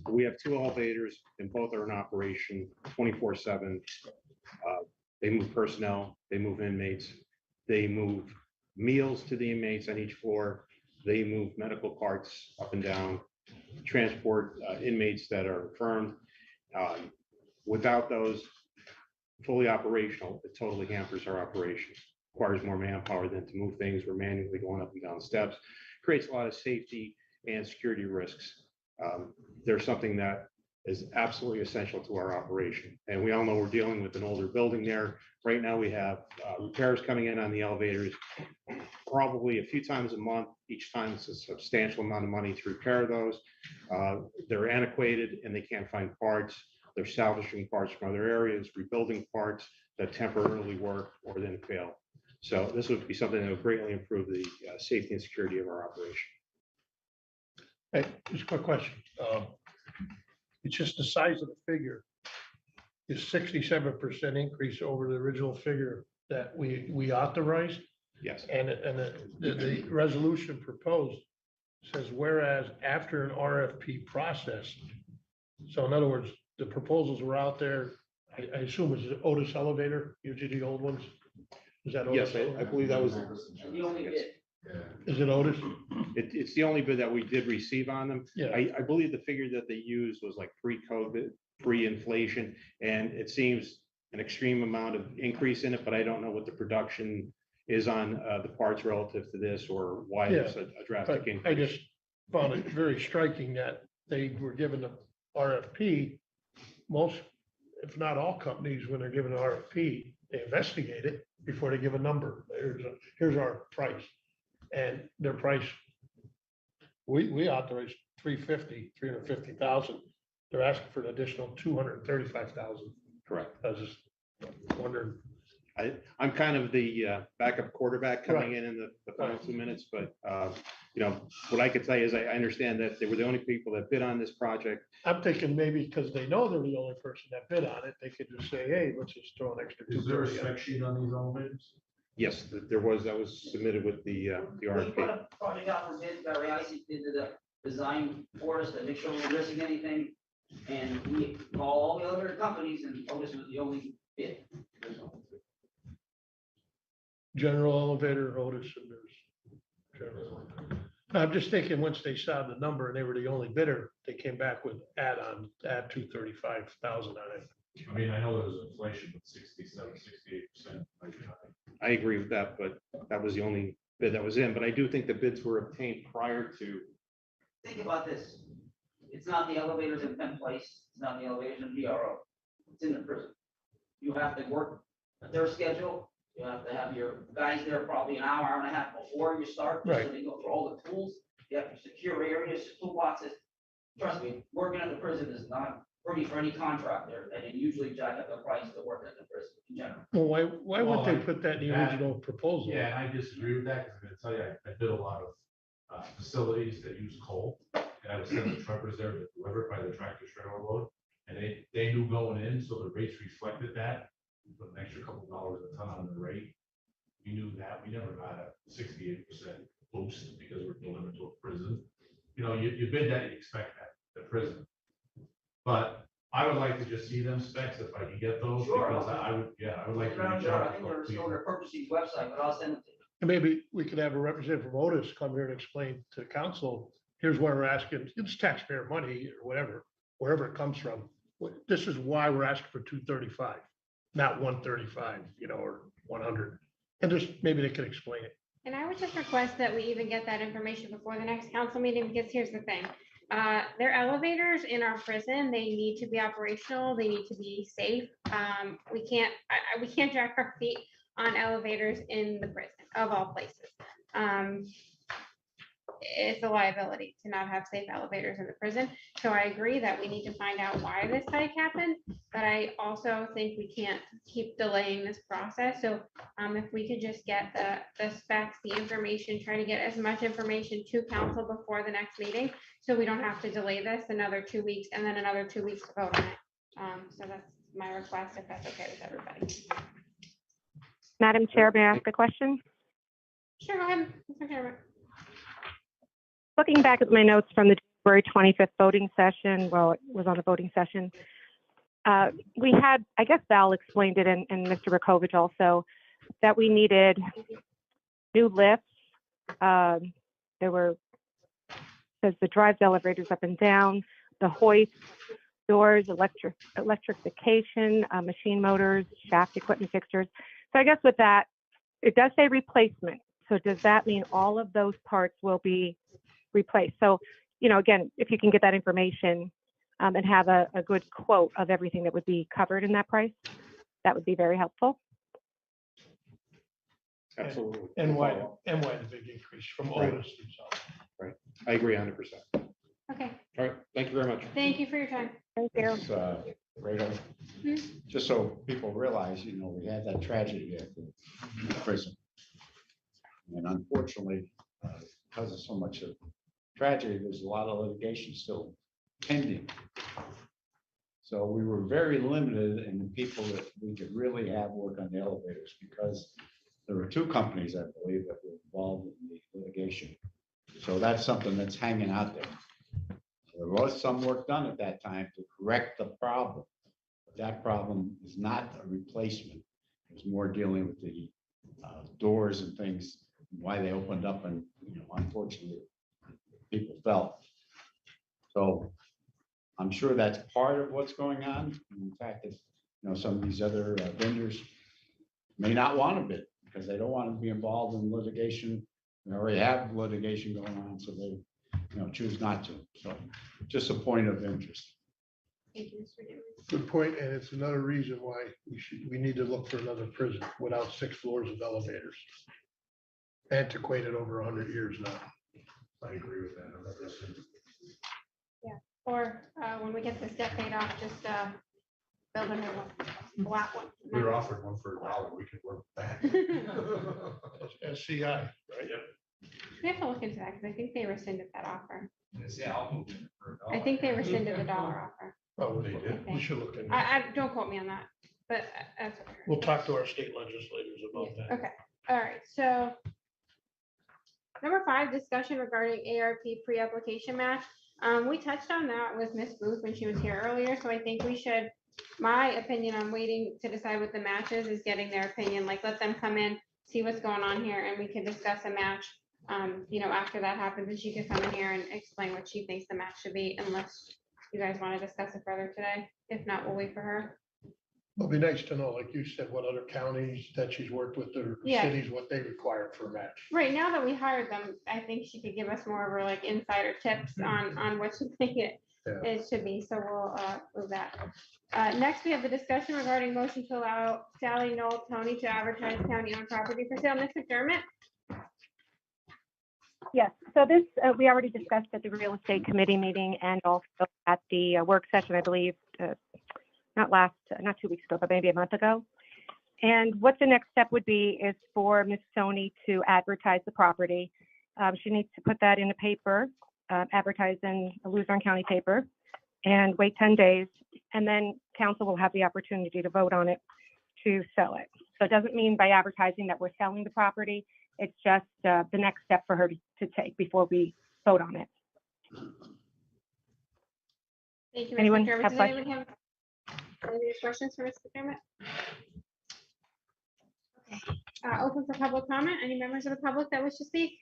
We have 2 elevators and both are in operation 24/7. They move personnel, they move inmates, they move meals to the inmates on each floor. They move medical carts up and down, transport inmates that are infirmed. Without those fully operational, it totally hampers our operation. Requires more manpower than to move things. We're manually going up and down steps. Creates a lot of safety and security risks. There's something that is absolutely essential to our operation. And we all know we're dealing with an older building there. Right now we have repairs coming in on the elevators probably a few times a month. Each time it's a substantial amount of money to repair those. They're antiquated and they can't find parts. They're salvaging parts from other areas, rebuilding parts that temporarily work or then fail. So this would be something that would greatly improve the safety and security of our operation. Hey, just a quick question. It's just the size of the figure is 67% increase over the original figure that we authorized. Yes. And the resolution proposed says, whereas after an RFP process. So in other words, the proposals were out there. I assume it's the Otis elevator, usually the old ones. Is that Otis? Yes, I believe that was. The only bid. Is it Otis? It's the only bid that we did receive on them. Yeah. I believe the figure that they used was like pre-COVID, pre-inflation, and it seems an extreme amount of increase in it, but I don't know what the production is on the parts relative to this or why it's a drastic But increase. I just found it very striking that they were given the RFP. Most, if not all companies, when they're given an RFP, they investigate it before they give a number. Here's our price. And their price, we authorized 350,000. They're asking for an additional 235,000. Correct. I was just wondering. I'm kind of the backup quarterback coming Right. in the final 2 minutes, but what I could tell you is I understand that they were the only people that bid on this project. I'm thinking maybe because they know they're the only person that bid on it, they could just say, hey, let's just throw an extra. Is there a 230 spec sheet on these elevators? Yes, that was submitted with the We RFP. put a project out for bid, Barry Icy did the design for us to make sure we we're missing anything. And we call all the other companies and Otis was the only bid. General elevator, Otis, and there's general. I'm just thinking, once they saw the number and they were the only bidder, they came back with add 235,000 on it. I mean, I know there was inflation, but 67, 68%. I agree with that, but that was the only bid that was in. But I do think the bids were obtained prior to. Think about this. It's not the elevators in Penn Place, it's not the elevators in BRO. It's in the prison. You have to work their schedule You have to have your guys there probably an hour, hour and a half before you start, just so Right. they go through all the tools. You have to secure areas, toolboxes. Trust me, working at the prison is not free for any contractor, and they usually jack up the price to work at the prison in general. Well, why Well, would they like put that in the that- original proposal? Yeah, and I disagree with that, because I'm gonna tell you, I did a lot of facilities that use coal, and I was sending truckers there to deliver it by the tractor trailer load. And they knew going in, so the rates reflected that, put an extra couple dollars a ton on the rate. We knew that, we never got a 68% boost because we're delivering to a prison. You know, you bid that, you expect that, the prison. But I would like to just see them specs if I can get those, Sure. because I would like to I reach out. think they're still their purchasing website, but I'll send it to you. And maybe we could have a representative from Otis come here and explain to council, here's why we're asking, it's taxpayer money or whatever, wherever it comes from. This is why we're asking for 235, not 135, or 100. And just, maybe they can explain it. And I would just request that we even get that information before the next council meeting, because here's the thing. Their elevators in our prison, they need to be operational, they need to be safe. We can't drag our feet on elevators in the prison, of all places. It's a liability to not have safe elevators in the prison. So I agree that we need to find out why this hike happened, but I also think we can't keep delaying this process. So if we could just get the specs, the information, try to get as much information to council before the next meeting, so we don't have to delay this another 2 weeks and then another 2 weeks to vote on it. So that's my request, if that's okay with everybody. Madam Chair, may I ask a question? Sure, go ahead. Mr. Chairman. Looking back at my notes from the January 25th voting session, well, it was on the voting session. We had, I guess Val explained it, and Mr. Rakovich also, that we needed new lifts. There were, says the drives, elevators up and down, the hoist, doors, electrification, machine motors, shaft equipment fixtures. So I guess with that, it does say replacement. So does that mean all of those parts will be replaced? So, again, if you can get that information and have a good quote of everything that would be covered in that price, that would be very helpful. Absolutely. And why the big increase from Right. Otis themselves. Right. I agree 100%. Okay, All right. Thank you very much. thank you for your time. Thank This, just so people realize, we had that tragedy at the prison. And unfortunately, because of so much of tragedy, there's a lot of litigation still pending. So we were very limited in the people that we could really have work on the elevators, because there were 2 companies, I believe, that were involved in the litigation. So that's something that's hanging out there. There was some work done at that time to correct the problem. But that problem is not a replacement. It was more dealing with the doors and things, why they opened up, and unfortunately, people fell. So I'm sure that's part of what's going on. In fact, if some of these other vendors may not want to bid because they don't want to be involved in litigation. They already have litigation going on, so they choose not to. So just a point of interest. Thank you, Mr. Newman. Good point, and it's another reason why we need to look for another prison without 6 floors of elevators. Antiquated over 100 years now. I agree with that. Yeah, or when we get this debt paid off, just build a new one, black one. We were offered one for $1. We could work that. SCI, right? We have to look into that, because I think they rescinded that offer. Yeah, I'll move it for $1. I think they rescinded the dollar offer. Oh, They did? we should look into it. I don't quote me on that, but that's okay. We'll talk to our state legislators about that. Okay, all right, so number 5, discussion regarding ARP pre-application match. We touched on that with Ms. Booth when she was here earlier, so I think we should, my opinion on waiting to decide what the match is getting their opinion, like let them come in, see what's going on here, and we can discuss a match. After that happens, and she could come in here and explain what she thinks the match should be, unless you guys want to discuss it further today. If not, we'll wait for her. It'll be nice to know, like you said, what other counties that she's worked with, or Yeah. cities, what they require for a match. Right now that we hired them, I think she could give us more of her like insider tips on what she's thinking. It should be, so we'll move that. Next, we have the discussion regarding motion to allow Sally Noel Tony to advertise county-owned property for sale. Ms. McDermott? Yes, so this, we already discussed at the real estate committee meeting and also at the work session, I believe, not 2 weeks ago, but maybe a month ago. And what the next step would be is for Ms. Tony to advertise the property. She needs to put that in a paper, advertise in a Luzerne County paper, and wait 10 days. And then council will have the opportunity to vote on it to sell it. So it doesn't mean by advertising that we're selling the property. It's just the next step for her to take before we vote on it. Thank you, Ms. Anyone McDermott. have Does questions? anyone have any questions for Ms. McDermott? Okay. Open for public comment. Any members of the public that wish to speak?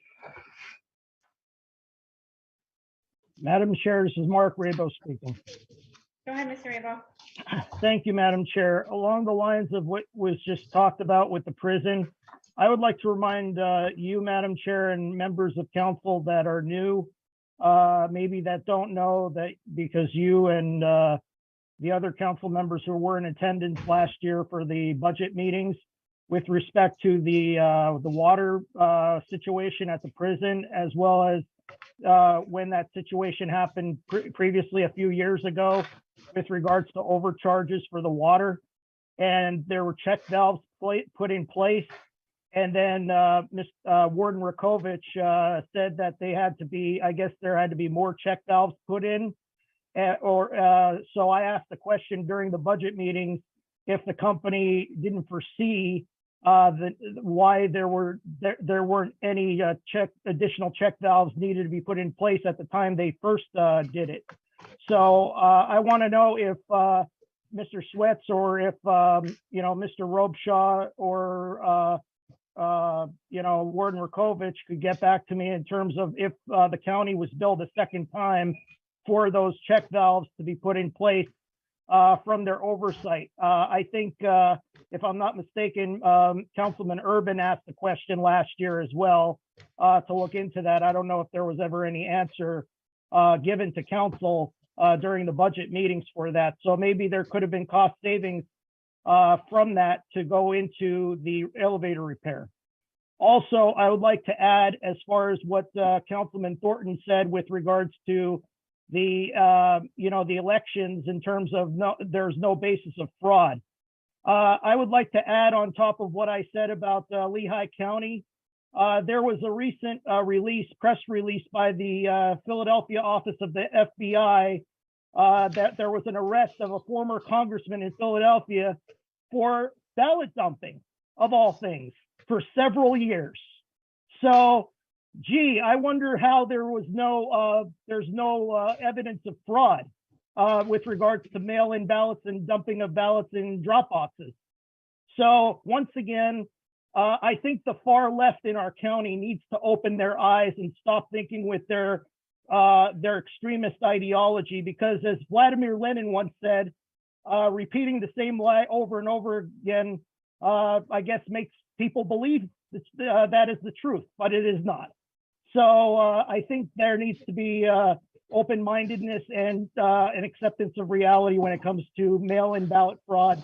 Madam Chair, this is Mark Rabo speaking. Go ahead, Mr. Rabo. Thank you, Madam Chair. Along the lines of what was just talked about with the prison, I would like to remind you, Madam Chair, and members of council that are new, maybe that don't know that because you and the other council members who were in attendance last year for the budget meetings with respect to the water situation at the prison, as well as when that situation happened previously a few years ago with regards to overcharges for the water. And there were check valves put in place. And then Warden Rakovich said that they had to be, I guess there had to be more check valves put in. So I asked the question during the budget meetings if the company didn't foresee why there weren't any additional check valves needed to be put in place at the time they first did it. So I want to know if Mr. Sweats or if Mr. Robshaw or Warden Rakovich could get back to me in terms of if the county was billed a second time for those check valves to be put in place from their oversight. I think, if I'm not mistaken, Councilman Urban asked the question last year as well to look into that. I don't know if there was ever any answer given to council during the budget meetings for that. So maybe there could have been cost savings from that to go into the elevator repair. Also, I would like to add, as far as what Councilman Thornton said with regards to the the elections in terms of there's no basis of fraud. I would like to add on top of what I said about Lehigh County. There was a recent press release by the Philadelphia office of the FBI that there was an arrest of a former congressman in Philadelphia for ballot dumping, of all things, for several years. So, gee, I wonder how there's no evidence of fraud with regards to mail-in ballots and dumping of ballots in drop boxes. So once again, I think the far left in our county needs to open their eyes and stop thinking with their extremist ideology, because as Vladimir Lenin once said, repeating the same lie over and over again, I guess makes people believe that is the truth, but it is not. So I think there needs to be open-mindedness and an acceptance of reality when it comes to mail-in ballot fraud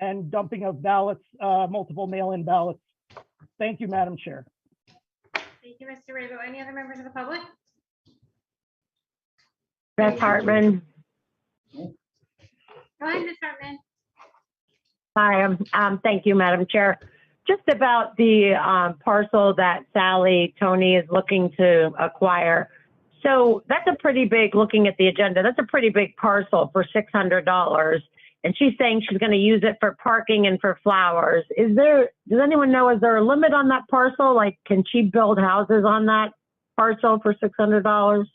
and dumping of ballots, multiple mail-in ballots. Thank you, Madam Chair. Thank you, Mr. Rabo. Any other members of the public? Beth Hartman. Go ahead, Ms. Hartman. Hi, thank you, Madam Chair. Just about the parcel that Sally Tony is looking to acquire. So that's a pretty big, looking at the agenda, that's a pretty big parcel for $600. And she's saying she's going to use it for parking and for flowers. Does anyone know, is there a limit on that parcel? Like, can she build houses on that parcel for $600?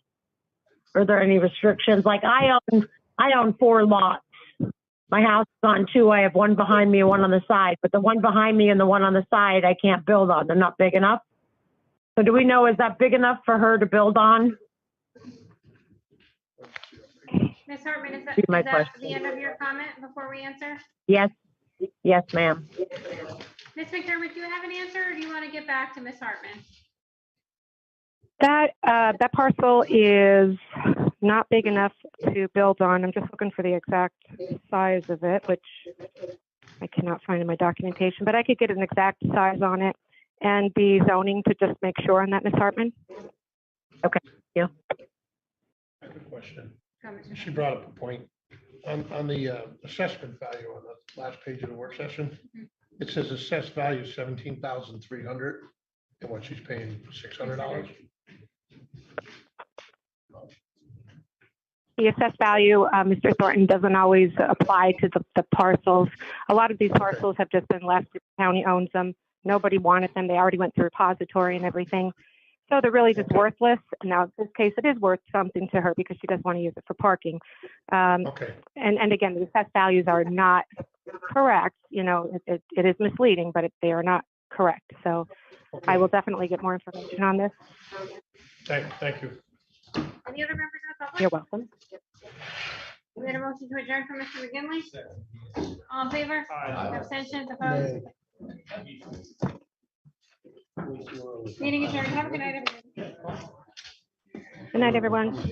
Are there any restrictions? Like I own 4 lots. My house is on 2. I have one behind me and one on the side, but the one behind me and the one on the side, I can't build on. They're not big enough. So do we know, is that big enough for her to build on? Ms. Hartman, is that the end of your comment before we answer? Yes, ma'am. Ms. McDermott, do you have an answer, or do you want to get back to Ms. Hartman? That parcel is not big enough to build on. I'm just looking for the exact size of it, which I cannot find in my documentation, but I could get an exact size on it and the zoning to just make sure on that, Ms. Hartman. Okay, yeah. I have a question. She brought up a point on the assessment value on the last page of the work session. It says assessed value 17,300 and what she's paying $600. The assessed value, Mr. Thornton, doesn't always apply to the parcels. A lot of these parcels have just been left, the county owns them. Nobody wanted them. They already went through repository and everything. So they're really just worthless. Now, in this case, it is worth something to her because she doesn't want to use it for parking. And again, the assessed values are not correct. You know, it is misleading, but they are not correct. So I will definitely get more information on this. Thank you. Any other members of the public? You're welcome. We had a motion to adjourn from Mr. McGinley. All in favor? Aye. Abstentions, opposed? Meeting adjourned. Have a good night, everyone. Good night, everyone.